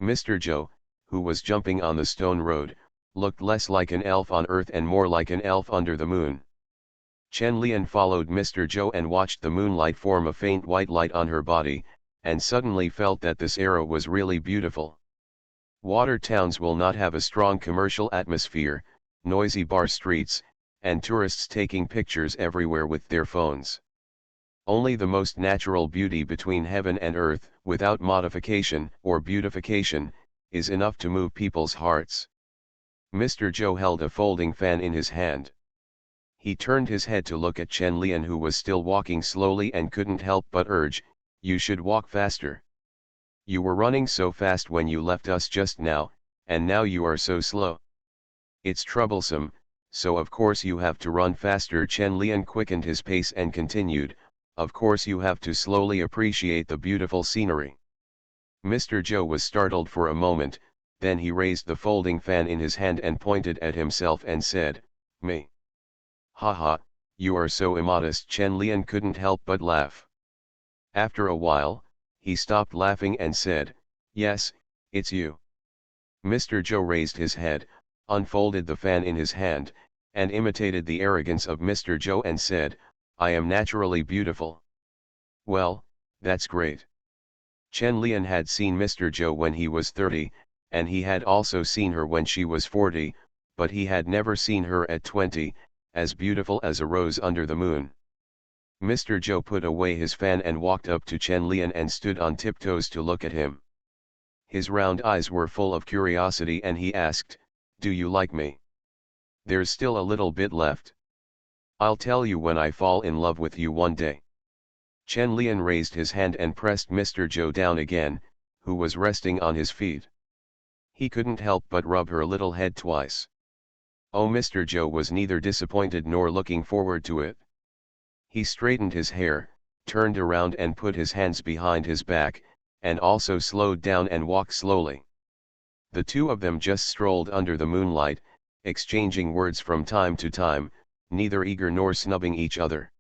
Mr. Zhou, who was jumping on the stone road, looked less like an elf on Earth and more like an elf under the moon. Chen Lian followed Mr. Zhou and watched the moonlight form a faint white light on her body, and suddenly felt that this era was really beautiful. Water towns will not have a strong commercial atmosphere, noisy bar streets, and tourists taking pictures everywhere with their phones. Only the most natural beauty between heaven and earth, without modification or beautification, is enough to move people's hearts. Mr. Zhou held a folding fan in his hand. He turned his head to look at Chen Lian, who was still walking slowly, and couldn't help but urge, "You should walk faster. You were running so fast when you left us just now, and now you are so slow. It's troublesome, so of course you have to run faster." Chen Lian quickened his pace and continued, "Of course you have to slowly appreciate the beautiful scenery." Mr. Zhou was startled for a moment, then he raised the folding fan in his hand and pointed at himself and said, "Me. Haha, you are so immodest." Chen Lian couldn't help but laugh. After a while, he stopped laughing and said, "Yes, it's you." Mr. Zhou raised his head, unfolded the fan in his hand, and imitated the arrogance of Mr. Zhou and said, "I am naturally beautiful." "Well, that's great." Chen Lian had seen Mr. Zhou when he was 30, and he had also seen her when she was 40, but he had never seen her at 20, as beautiful as a rose under the moon. Mr. Zhou put away his fan and walked up to Chen Lian and stood on tiptoes to look at him. His round eyes were full of curiosity and he asked, "Do you like me?" "There's still a little bit left. I'll tell you when I fall in love with you one day." Chen Lian raised his hand and pressed Mr. Zhou down again, who was resting on his feet. He couldn't help but rub her little head twice. Oh, Mr. Zhou was neither disappointed nor looking forward to it. He straightened his hair, turned around and put his hands behind his back, and also slowed down and walked slowly. The two of them just strolled under the moonlight, exchanging words from time to time, neither eager nor snubbing each other.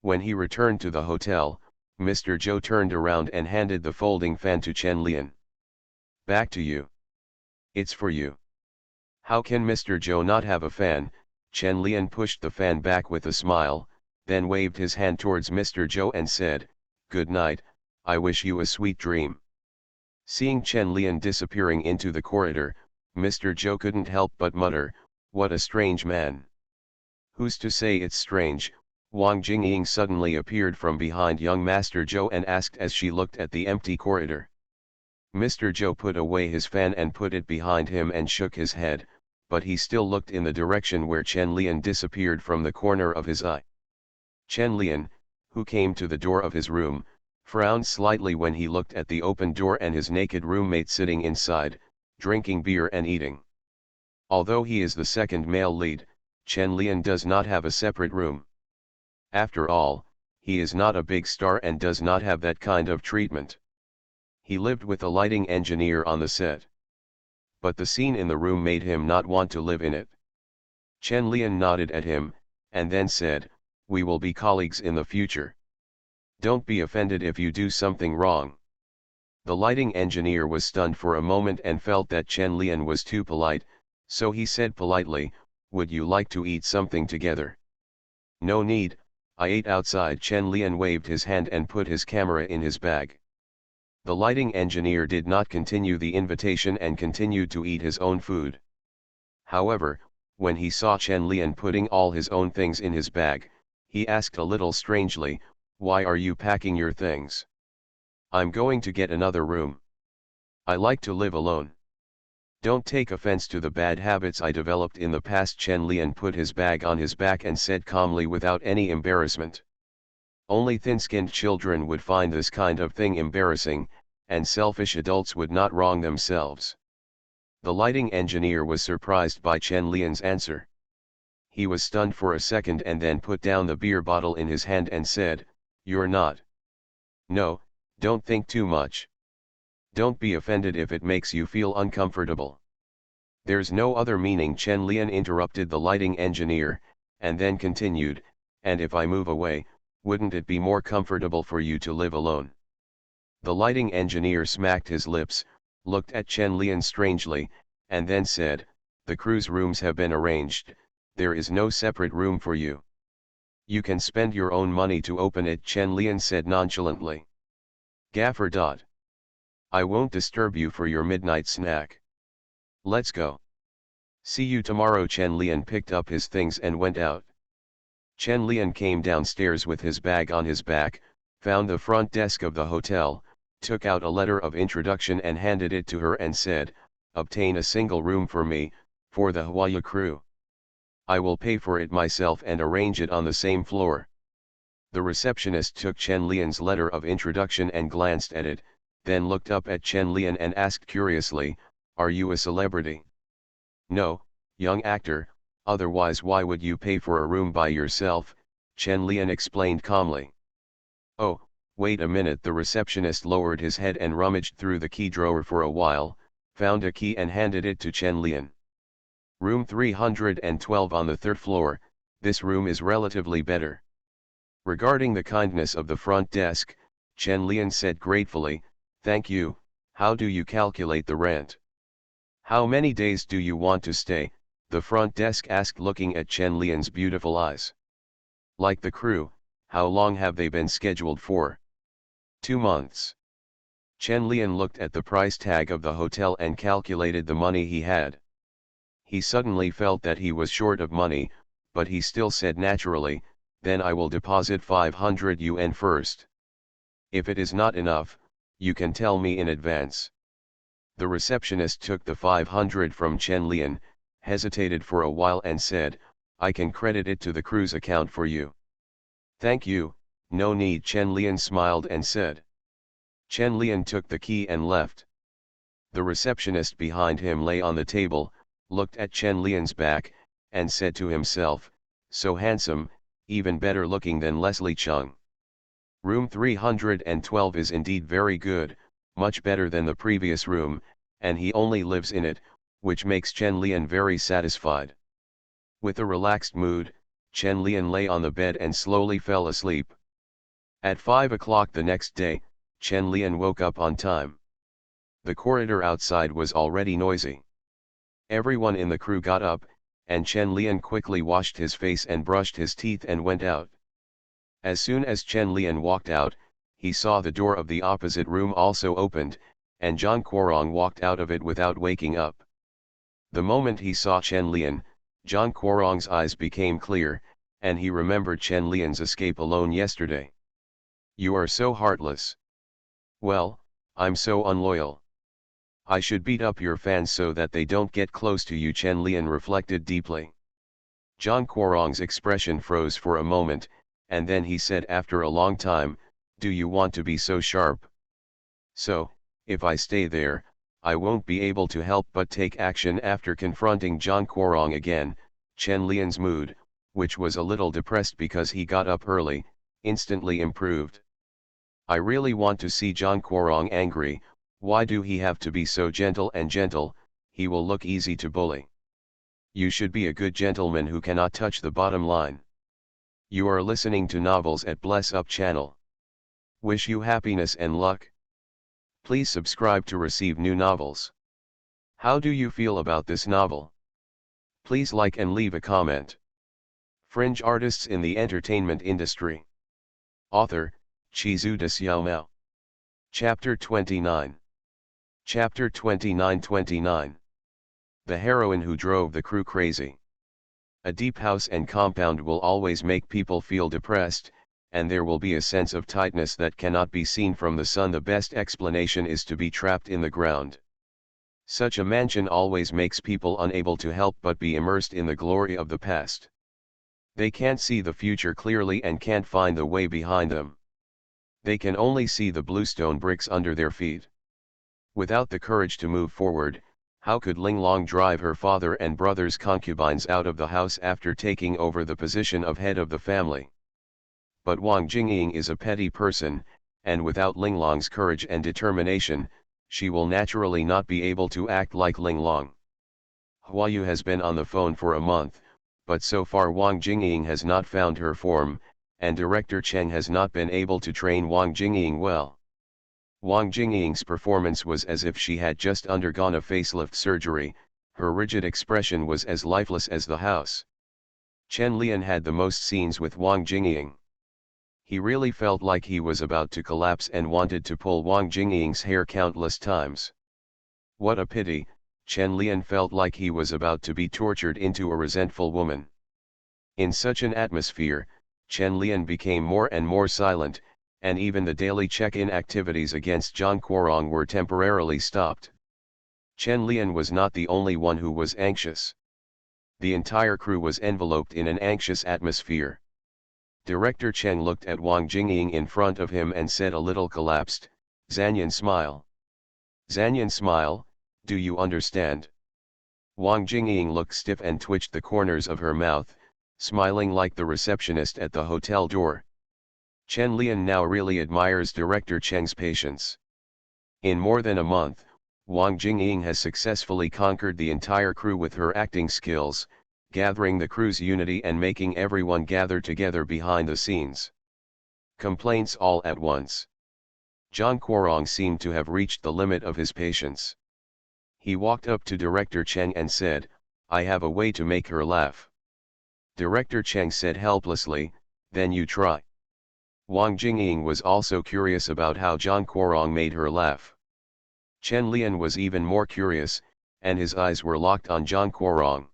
When he returned to the hotel, Mr. Zhou turned around and handed the folding fan to Chen Lian. "Back to you. It's for you." "How can Mr. Zhou not have a fan?" Chen Lian pushed the fan back with a smile, then waved his hand towards Mr. Zhou and said, "Good night, I wish you a sweet dream." Seeing Chen Lian disappearing into the corridor, Mr. Zhou couldn't help but mutter, "What a strange man." "Who's to say it's strange?" Wang Jingying suddenly appeared from behind young Master Zhou and asked as she looked at the empty corridor. Mr. Zhou put away his fan and put it behind him and shook his head, but he still looked in the direction where Chen Lian disappeared from the corner of his eye. Chen Lian, who came to the door of his room, frowned slightly when he looked at the open door and his naked roommate sitting inside, drinking beer and eating. Although he is the second male lead, Chen Lian does not have a separate room. After all, he is not a big star and does not have that kind of treatment. He lived with a lighting engineer on the set. But the scene in the room made him not want to live in it. Chen Lian nodded at him, and then said, "We will be colleagues in the future. Don't be offended if you do something wrong." The lighting engineer was stunned for a moment and felt that Chen Lian was too polite, so he said politely, "Would you like to eat something together?" "No need, I ate outside." Chen Lian waved his hand and put his camera in his bag. The lighting engineer did not continue the invitation and continued to eat his own food. However, when he saw Chen Lian putting all his own things in his bag, he asked a little strangely, "Why are you packing your things?" "I'm going to get another room. I like to live alone." "Don't take offense to the bad habits I developed in the past." Chen Lian put his bag on his back and said calmly without any embarrassment. Only thin-skinned children would find this kind of thing embarrassing, and selfish adults would not wrong themselves. The lighting engineer was surprised by Chen Lian's answer. He was stunned for a second and then put down the beer bottle in his hand and said, "You're not." "No, don't think too much. Don't be offended if it makes you feel uncomfortable." "There's no other meaning." Chen Lian interrupted the lighting engineer, and then continued, "And if I move away, wouldn't it be more comfortable for you to live alone?" The lighting engineer smacked his lips, looked at Chen Lian strangely, and then said, The cruise rooms have been arranged, there is no separate room for you. You can spend your own money to open it, Chen Lian said nonchalantly. Gaffer. I won't disturb you for your midnight snack. Let's go. See you tomorrow. Chen Lian picked up his things and went out. Chen Lian came downstairs with his bag on his back, found the front desk of the hotel, took out a letter of introduction and handed it to her and said, obtain a single room for me, for the Hawaii crew. I will pay for it myself and arrange it on the same floor. The receptionist took Chen Lian's letter of introduction and glanced at it, then looked up at Chen Lian and asked curiously, are you a celebrity? No, young actor, otherwise why would you pay for a room by yourself, Chen Lian explained calmly. Oh, wait a minute. The receptionist lowered his head and rummaged through the key drawer for a while, found a key and handed it to Chen Lian. Room 312 on the third floor, this room is relatively better. Regarding the kindness of the front desk, Chen Lian said gratefully, thank you. How do you calculate the rent? How many days do you want to stay? The front desk asked, looking at Chen Lian's beautiful eyes. Like the crew, how long have they been scheduled for? 2 months. Chen Lian looked at the price tag of the hotel and calculated the money he had. He suddenly felt that he was short of money, but he still said naturally, then I will deposit 500 yuan first. If it is not enough, you can tell me in advance. The receptionist took the 500 from Chen Lian, hesitated for a while and said, I can credit it to the cruise account for you. Thank you, no need. Chen Lian smiled and said. Chen Lian took the key and left. The receptionist behind him lay on the table, looked at Chen Lian's back, and said to himself, so handsome, even better looking than Leslie Chung. Room 312 is indeed very good, much better than the previous room, and he only lives in it, which makes Chen Lian very satisfied. With a relaxed mood, Chen Lian lay on the bed and slowly fell asleep. At 5 o'clock the next day, Chen Lian woke up on time. The corridor outside was already noisy. Everyone in the crew got up, and Chen Lian quickly washed his face and brushed his teeth and went out. As soon as Chen Lian walked out, he saw the door of the opposite room also opened, and Zhang Guorong walked out of it without waking up. The moment he saw Chen Lian, Zhang Guorong's eyes became clear, and he remembered Chen Lian's escape alone yesterday. You are so heartless. Well, I'm so unloyal. I should beat up your fans so that they don't get close to you, Chen Lian reflected deeply. Zhang Guorong's expression froze for a moment, and then he said after a long time, do you want to be so sharp? So, if I stay there, I won't be able to help but take action. After confronting Zhang Guorong again, Chen Lian's mood, which was a little depressed because he got up early, instantly improved. I really want to see Zhang Guorong angry. Why do he have to be so gentle and gentle? He will look easy to bully. You should be a good gentleman who cannot touch the bottom line. You are listening to Novels at Bless Up channel. Wish you happiness and luck. Please subscribe to receive new novels. How do you feel about this novel? Please like and leave a comment. Fringe artists in the entertainment industry. Author, Chizu de Xiaomao. Chapter 29. Chapter 29. The heroine who drove the crew crazy. A deep house and compound will always make people feel depressed, and there will be a sense of tightness that cannot be seen from the sun. The best explanation is to be trapped in the ground. Such a mansion always makes people unable to help but be immersed in the glory of the past. They can't see the future clearly and can't find the way behind them. They can only see the bluestone bricks under their feet. Without the courage to move forward, how could Linglong drive her father and brother's concubines out of the house after taking over the position of head of the family? But Wang Jingying is a petty person, and without Linglong's courage and determination, she will naturally not be able to act like Linglong. Huayu has been on the phone for a month, but so far Wang Jingying has not found her form, and director Cheng has not been able to train Wang Jingying well. Wang Jingying's performance was as if she had just undergone a facelift surgery, Her rigid expression was as lifeless as the house. Chen Lian had the most scenes with Wang Jingying. He really felt like he was about to collapse and wanted to pull Wang Jingying's hair countless times. What a pity, Chen Lian felt like he was about to be tortured into a resentful woman. In such an atmosphere, Chen Lian became more and more silent, and even the daily check-in activities against Zhang Guorong were temporarily stopped. Chen Lian was not the only one who was anxious. The entire crew was enveloped in an anxious atmosphere. Director Cheng looked at Wang Jingying in front of him and said a little collapsed, "Zanyan smile. Zanyan smile, do you understand?" Wang Jingying looked stiff and twitched the corners of her mouth, smiling like the receptionist at the hotel door. Chen Lian now really admires Director Cheng's patience. In more than a month, Wang Jingying has successfully conquered the entire crew with her acting skills, gathering the crew's unity and making everyone gather together behind the scenes. Complaints all at once. Zhang Guorong seemed to have reached the limit of his patience. He walked up to Director Cheng and said, "I have a way to make her laugh." Director Cheng said helplessly, "Then you try." Wang Jingying was also curious about how Zhang Guorong made her laugh. Chen Lian was even more curious, and his eyes were locked on Zhang Guorong.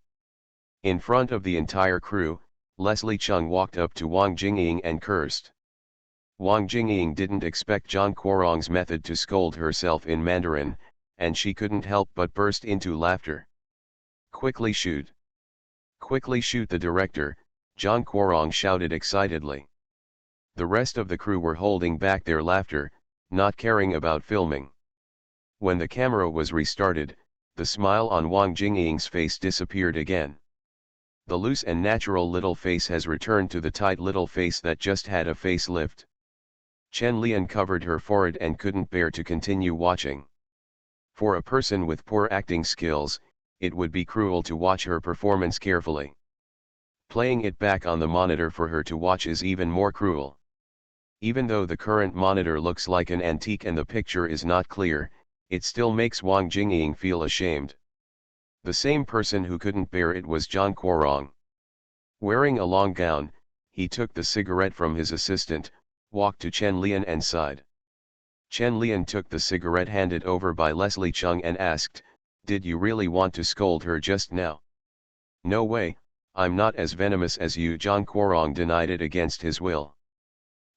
In front of the entire crew, Leslie Chung walked up to Wang Jingying and cursed. Wang Jingying didn't expect Zhang Guorong's method to scold herself in Mandarin, and she couldn't help but burst into laughter. "Quickly shoot! Quickly shoot the director," Zhang Guorong shouted excitedly. The rest of the crew were holding back their laughter, not caring about filming. When the camera was restarted, the smile on Wang Jingying's face disappeared again. The loose and natural little face has returned to the tight little face that just had a facelift. Chen Lian covered her forehead and couldn't bear to continue watching. For a person with poor acting skills, it would be cruel to watch her performance carefully. Playing it back on the monitor for her to watch is even more cruel. Even though the current monitor looks like an antique and the picture is not clear, it still makes Wang Jingying feel ashamed. The same person who couldn't bear it was Zhang Guorong. Wearing a long gown, he took the cigarette from his assistant, walked to Chen Lian and sighed. Chen Lian took the cigarette handed over by Leslie Chung and asked, "Did you really want to scold her just now?" "No way, I'm not as venomous as you." Zhang Guorong denied it against his will.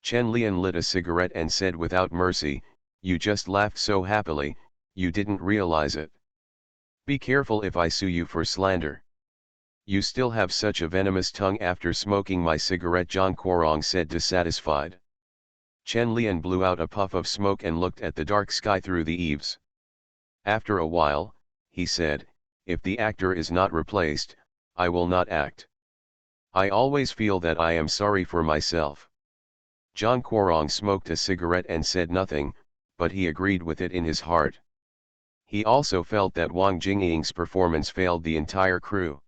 Chen Lian lit a cigarette and said without mercy, "You just laughed so happily, you didn't realize it. Be careful if I sue you for slander." "You still have such a venomous tongue after smoking my cigarette," Zhang Guorong said dissatisfied. Chen Lian blew out a puff of smoke and looked at the dark sky through the eaves. After a while, he said, "If the actor is not replaced, I will not act. I always feel that I am sorry for myself." Zhang Guorong smoked a cigarette and said nothing, but he agreed with it in his heart. He also felt that Wang Jingying's performance failed the entire crew.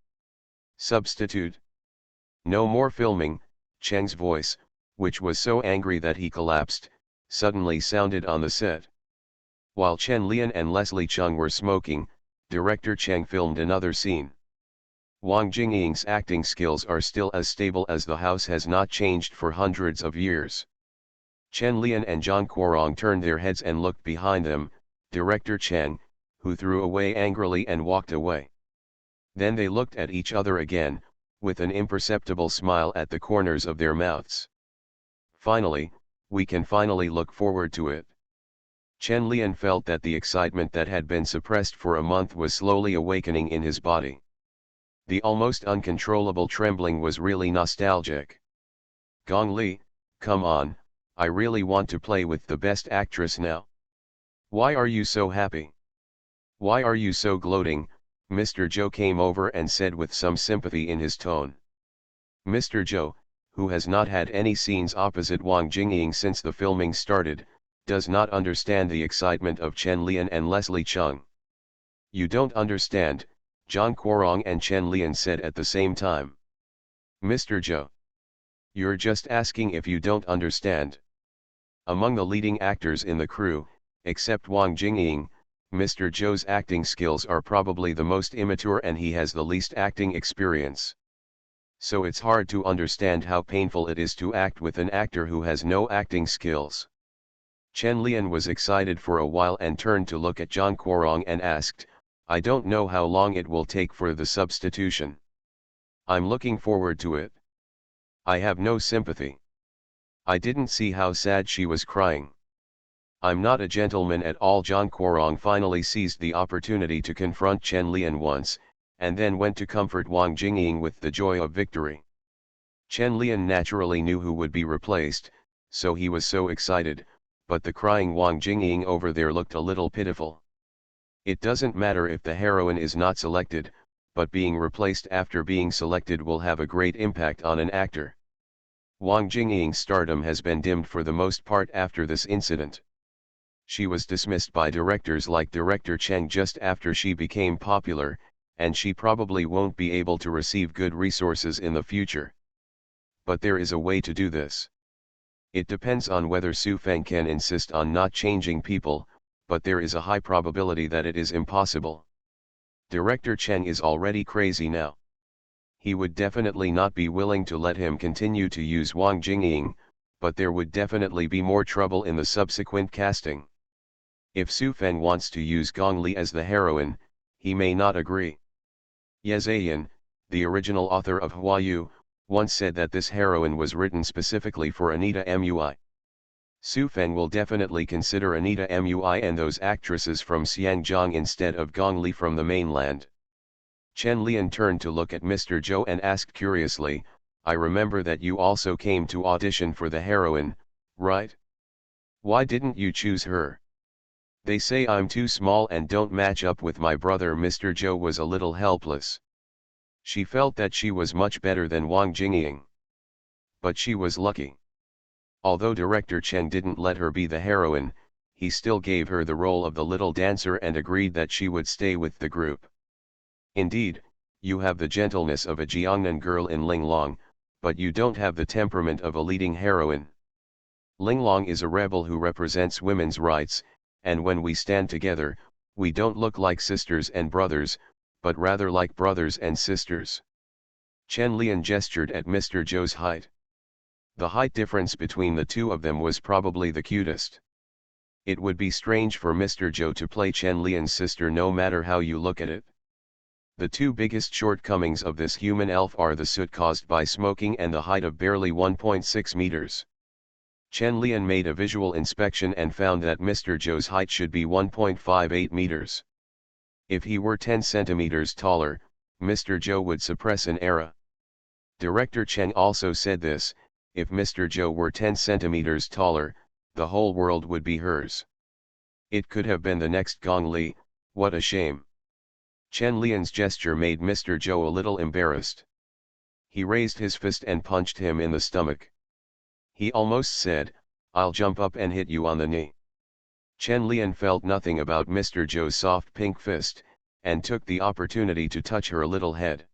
Substitute. "No more filming," Cheng's voice, which was so angry that he collapsed, suddenly sounded on the set. While Chen Lian and Leslie Chung were smoking, Director Cheng filmed another scene. Wang Jingying's acting skills are still as stable as the house has not changed for hundreds of years. Chen Lian and Zhang Guorong turned their heads and looked behind them, Director Cheng, who threw away angrily and walked away. Then they looked at each other again, with an imperceptible smile at the corners of their mouths. "Finally, we can finally look forward to it." Chen Lian felt that the excitement that had been suppressed for a month was slowly awakening in his body. The almost uncontrollable trembling was really nostalgic. "Gong Li, come on, I really want to play with the best actress now. Why are you so happy? Why are you so gloating?" Mr. Zhou came over and said with some sympathy in his tone. Mr. Zhou, who has not had any scenes opposite Wang Jingying since the filming started, does not understand the excitement of Chen Lian and Leslie Chung. "You don't understand," Zhang Guorong and Chen Lian said at the same time. "Mr. Zhou, you're just asking if you don't understand." Among the leading actors in the crew, except Wang Jingying, Mr. Joe's acting skills are probably the most immature and he has the least acting experience. So it's hard to understand how painful it is to act with an actor who has no acting skills. Chen Lian was excited for a while and turned to look at Zhang Guorong and asked, I don't know how long it will take for the substitution. I'm looking forward to it. I have no sympathy. I didn't see how sad she was crying. I'm not a gentleman at all. Zhang Guorong finally seized the opportunity to confront Chen Lian once, and then went to comfort Wang Jingying with the joy of victory. Chen Lian naturally knew who would be replaced, so he was so excited, but the crying Wang Jingying over there looked a little pitiful. It doesn't matter if the heroine is not selected, but being replaced after being selected will have a great impact on an actor. Wang Jingying's stardom has been dimmed for the most part after this incident. She was dismissed by directors like director Cheng just after she became popular, and she probably won't be able to receive good resources in the future. But there is a way to do this. It depends on whether Su Feng can insist on not changing people, but there is a high probability that it is impossible. Director Cheng is already crazy now. He would definitely not be willing to let him continue to use Wang Jingying, but there would definitely be more trouble in the subsequent casting. If Su Feng wants to use Gong Li as the heroine, he may not agree. Ye Zheyan, the original author of Huayu, once said that this heroine was written specifically for Anita Mui. Su Feng will definitely consider Anita Mui and those actresses from Xiangjiang instead of Gong Li from the mainland. Chen Lian turned to look at Mr. Zhou and asked curiously, I remember that you also came to audition for the heroine, right? Why didn't you choose her? They say I'm too small and don't match up with my brother. Mr. Zhou was a little helpless. She felt that she was much better than Wang Jingying. But she was lucky. Although director Cheng didn't let her be the heroine, he still gave her the role of the little dancer and agreed that she would stay with the group. Indeed, you have the gentleness of a Jiangnan girl in Linglong, but you don't have the temperament of a leading heroine. Linglong is a rebel who represents women's rights, and when we stand together, we don't look like sisters and brothers, but rather like brothers and sisters. Chen Lian gestured at Mr. Zhou's height. The height difference between the two of them was probably the cutest. It would be strange for Mr. Zhou to play Chen Lian's sister no matter how you look at it. The two biggest shortcomings of this human elf are the soot caused by smoking and the height of barely 1.6 meters. Chen Lian made a visual inspection and found that Mr. Zhou's height should be 1.58 meters. If he were 10 centimeters taller, Mr. Zhou would suppress an era. Director Cheng also said this, if Mr. Zhou were 10 centimeters taller, the whole world would be hers. It could have been the next Gong Li, what a shame. Chen Lian's gesture made Mr. Zhou a little embarrassed. He raised his fist and punched him in the stomach. He almost said, I'll jump up and hit you on the knee. Chen Lian felt nothing about Mr. Zhou's soft pink fist, and took the opportunity to touch her little head.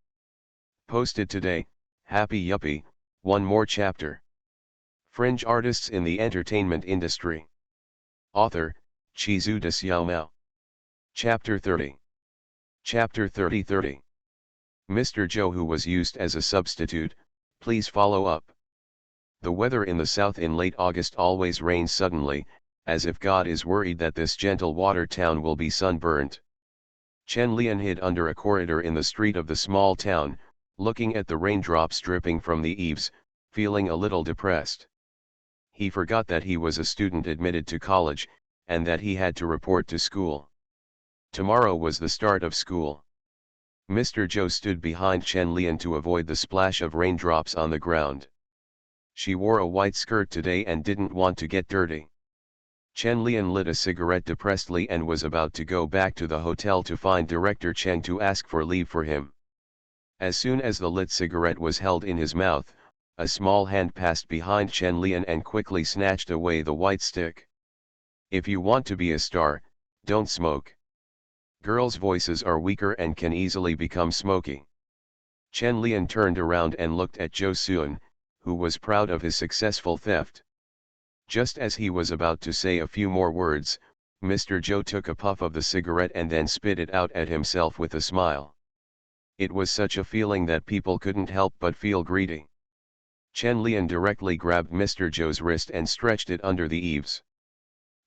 Posted today, happy yuppie, one more chapter. Fringe artists in the entertainment industry. Author, Chizu de Xiaomao. Chapter 30. Chapter 30. Mr. Zhou, who was used as a substitute, please follow up. The weather in the south in late August always rains suddenly, as if God is worried that this gentle water town will be sunburnt. Chen Lian hid under a corridor in the street of the small town, looking at the raindrops dripping from the eaves, feeling a little depressed. He forgot that he was a student admitted to college, and that he had to report to school. Tomorrow was the start of school. Mr. Zhou stood behind Chen Lian to avoid the splash of raindrops on the ground. She wore a white skirt today and didn't want to get dirty. Chen Lian lit a cigarette depressedly and was about to go back to the hotel to find Director Cheng to ask for leave for him. As soon as the lit cigarette was held in his mouth, a small hand passed behind Chen Lian and quickly snatched away the white stick. If you want to be a star, don't smoke. Girls' voices are weaker and can easily become smoky. Chen Lian turned around and looked at Zhou Suan, who was proud of his successful theft. Just as he was about to say a few more words, Mr. Joe took a puff of the cigarette and then spit it out at himself with a smile. It was such a feeling that people couldn't help but feel greedy. Chen Lian directly grabbed Mr. Joe's wrist and stretched it under the eaves.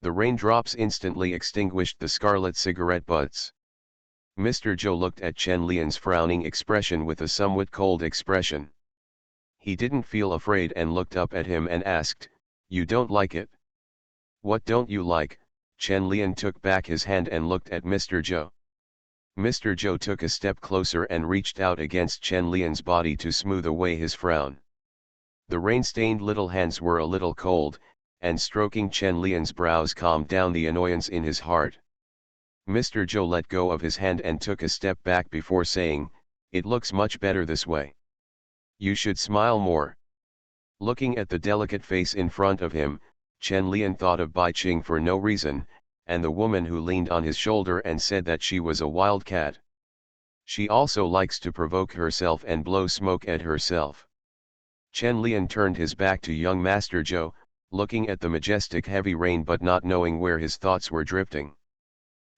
The raindrops instantly extinguished the scarlet cigarette butts. Mr. Joe looked at Chen Lian's frowning expression with a somewhat cold expression. He didn't feel afraid and looked up at him and asked, "You don't like it?" "What don't you like?" Chen Lian took back his hand and looked at Mr. Joe. Mr. Joe took a step closer and reached out against Chen Lian's body to smooth away his frown. The rain-stained little hands were a little cold, and stroking Chen Lian's brows calmed down the annoyance in his heart. Mr. Joe let go of his hand and took a step back before saying, "It looks much better this way. You should smile more." Looking at the delicate face in front of him, Chen Lian thought of Bai Qing for no reason, and the woman who leaned on his shoulder and said that she was a wild cat. She also likes to provoke herself and blow smoke at herself. Chen Lian turned his back to young Master Joe, looking at the majestic heavy rain but not knowing where his thoughts were drifting.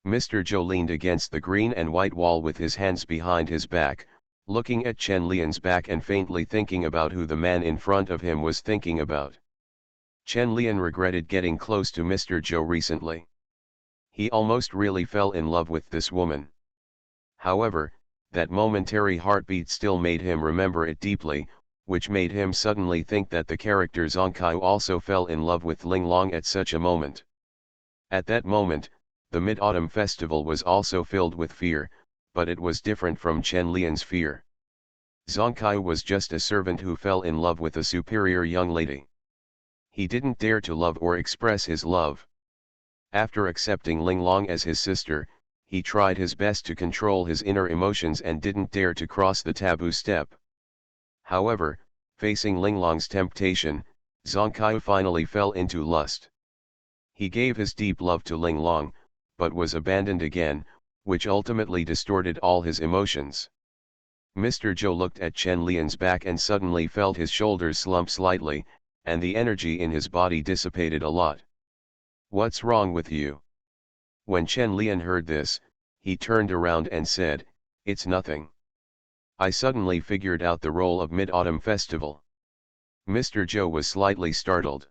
Mr. Joe leaned against the green and white wall with his hands behind his back, looking at Chen Lian's back and faintly thinking about who the man in front of him was thinking about. Chen Lian regretted getting close to Mr. Joe recently. He almost really fell in love with this woman. However, that momentary heartbeat still made him remember it deeply, which made him suddenly think that the character Zhang Kai also fell in love with Ling Long at such a moment. At that moment, the Mid-Autumn Festival was also filled with fear, but it was different from Chen Lian's fear. Zhang Kai was just a servant who fell in love with a superior young lady. He didn't dare to love or express his love. After accepting Ling Long as his sister, he tried his best to control his inner emotions and didn't dare to cross the taboo step. However, facing Ling Long's temptation, Zhang Kai finally fell into lust. He gave his deep love to Ling Long, but was abandoned again, which ultimately distorted all his emotions. Mr. Joe looked at Chen Lian's back and suddenly felt his shoulders slump slightly, and the energy in his body dissipated a lot. "What's wrong with you?" When Chen Lian heard this, he turned around and said, "It's nothing. I suddenly figured out the role of Mid-Autumn Festival." Mr. Joe was slightly startled.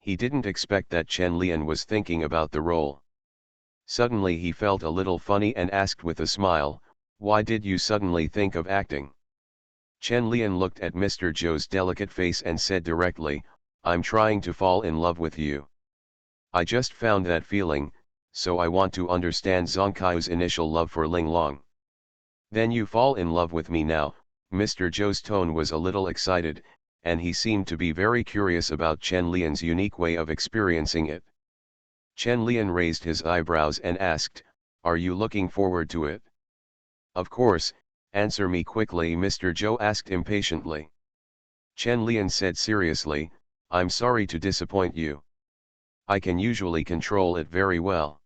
He didn't expect that Chen Lian was thinking about the role. Suddenly he felt a little funny and asked with a smile, "Why did you suddenly think of acting?" Chen Lian looked at Mr. Joe's delicate face and said directly, "I'm trying to fall in love with you. I just found that feeling, so I want to understand Zhang Kai's initial love for Ling Long." "Then you fall in love with me now?" Mr. Joe's tone was a little excited, and he seemed to be very curious about Chen Lian's unique way of experiencing it. Chen Lian raised his eyebrows and asked, "Are you looking forward to it?" "Of course, answer me quickly," Mr. Joe asked impatiently. Chen Lian said seriously, "I'm sorry to disappoint you. I can usually control it very well."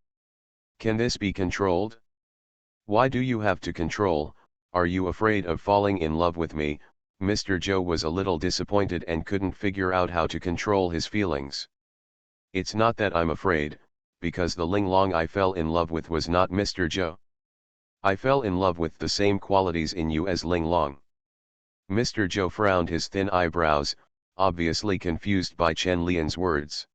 "Can this be controlled?" "Why do you have to control? Are you afraid of falling in love with me?" Mr. Joe was a little disappointed and couldn't figure out how to control his feelings. "It's not that I'm afraid, because the Ling Long I fell in love with was not Mr. Joe. I fell in love with the same qualities in you as Ling Long." Mr. Joe frowned his thin eyebrows, obviously confused by Chen Lian's words.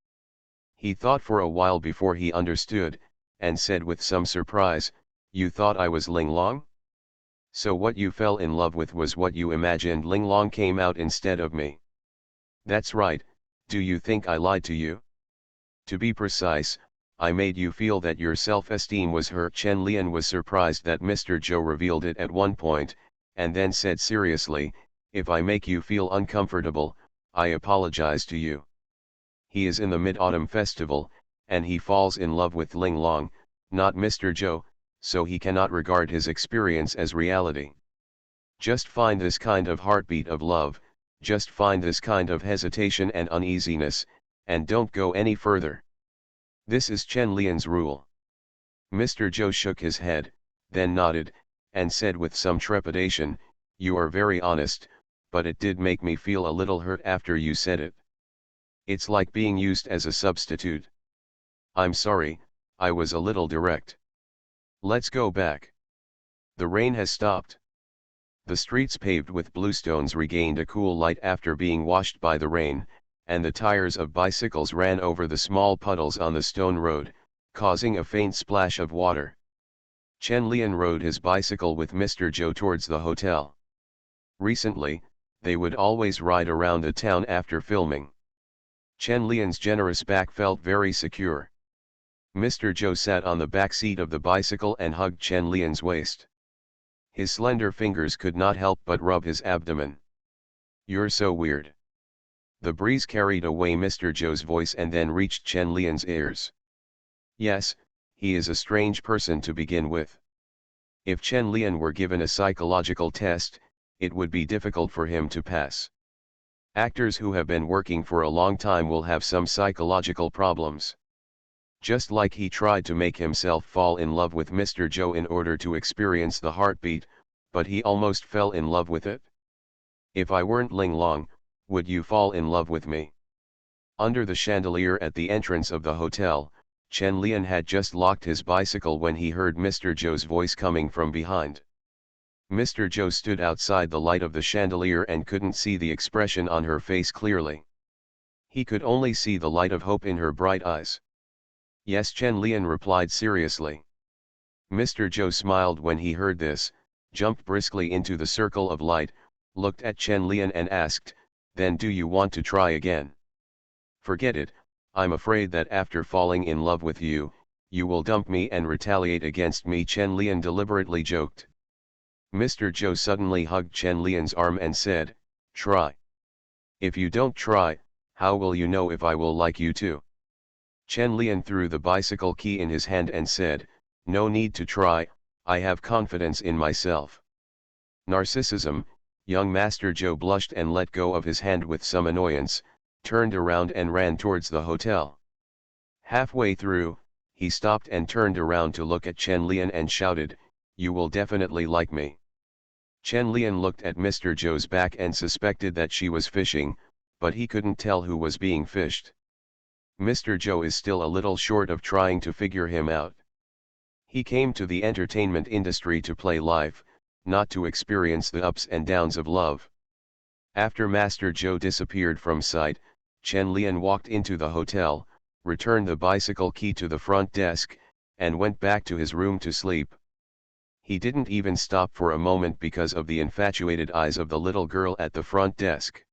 He thought for a while before he understood, and said with some surprise, "You thought I was Ling Long? So what you fell in love with was what you imagined Ling Long came out instead of me?" "That's right. Do you think I lied to you?" "To be precise, I made you feel that your self-esteem was hurt." Chen Lian was surprised that Mr. Joe revealed it at one point, and then said seriously, "If I make you feel uncomfortable, I apologize to you. He is in the Mid-Autumn Festival, and he falls in love with Ling Long, not Mr. Joe, so he cannot regard his experience as reality. Just find this kind of heartbeat of love, just find this kind of hesitation and uneasiness, and don't go any further. This is Chen Lian's rule." Mr. Joe shook his head, then nodded, and said with some trepidation, "You are very honest, but it did make me feel a little hurt after you said it. It's like being used as a substitute. I'm sorry, I was a little direct. Let's go back. The rain has stopped. The streets paved with bluestones regained a cool light after being washed by the rain, and the tires of bicycles ran over the small puddles on the stone road, causing a faint splash of water. Chen Lian rode his bicycle with Mr. Zhou towards the hotel. Recently, they would always ride around the town after filming. Chen Lian's generous back felt very secure. Mr. Zhou sat on the back seat of the bicycle and hugged Chen Lian's waist. His slender fingers could not help but rub his abdomen. "You're so weird." The breeze carried away Mr. Zhou's voice and then reached Chen Lian's ears. Yes, he is a strange person to begin with. If Chen Lian were given a psychological test, it would be difficult for him to pass. Actors who have been working for a long time will have some psychological problems. Just like he tried to make himself fall in love with Mr. Zhou in order to experience the heartbeat, but he almost fell in love with it. "If I weren't Ling Long, would you fall in love with me?" Under the chandelier at the entrance of the hotel, Chen Lian had just locked his bicycle when he heard Mr. Zhou's voice coming from behind. Mr. Zhou stood outside the light of the chandelier and couldn't see the expression on her face clearly. He could only see the light of hope in her bright eyes. "Yes," Chen Lian replied seriously. Mr. Zhou smiled when he heard this, jumped briskly into the circle of light, looked at Chen Lian and asked, "Then do you want to try again?" "Forget it, I'm afraid that after falling in love with you, you will dump me and retaliate against me," Chen Lian deliberately joked. Mr. Zhou suddenly hugged Chen Lian's arm and said, "Try. If you don't try, how will you know if I will like you too?" Chen Lian threw the bicycle key in his hand and said, "No need to try, I have confidence in myself." Narcissism. Young Master Zhou blushed and let go of his hand with some annoyance, turned around and ran towards the hotel. Halfway through, he stopped and turned around to look at Chen Lian and shouted, "You will definitely like me." Chen Lian looked at Mr. Zhou's back and suspected that she was fishing, but he couldn't tell who was being fished. Mr. Zhou is still a little short of trying to figure him out. He came to the entertainment industry to play life, not to experience the ups and downs of love. After Master Zhou disappeared from sight, Chen Lian walked into the hotel, returned the bicycle key to the front desk, and went back to his room to sleep. He didn't even stop for a moment because of the infatuated eyes of the little girl at the front desk.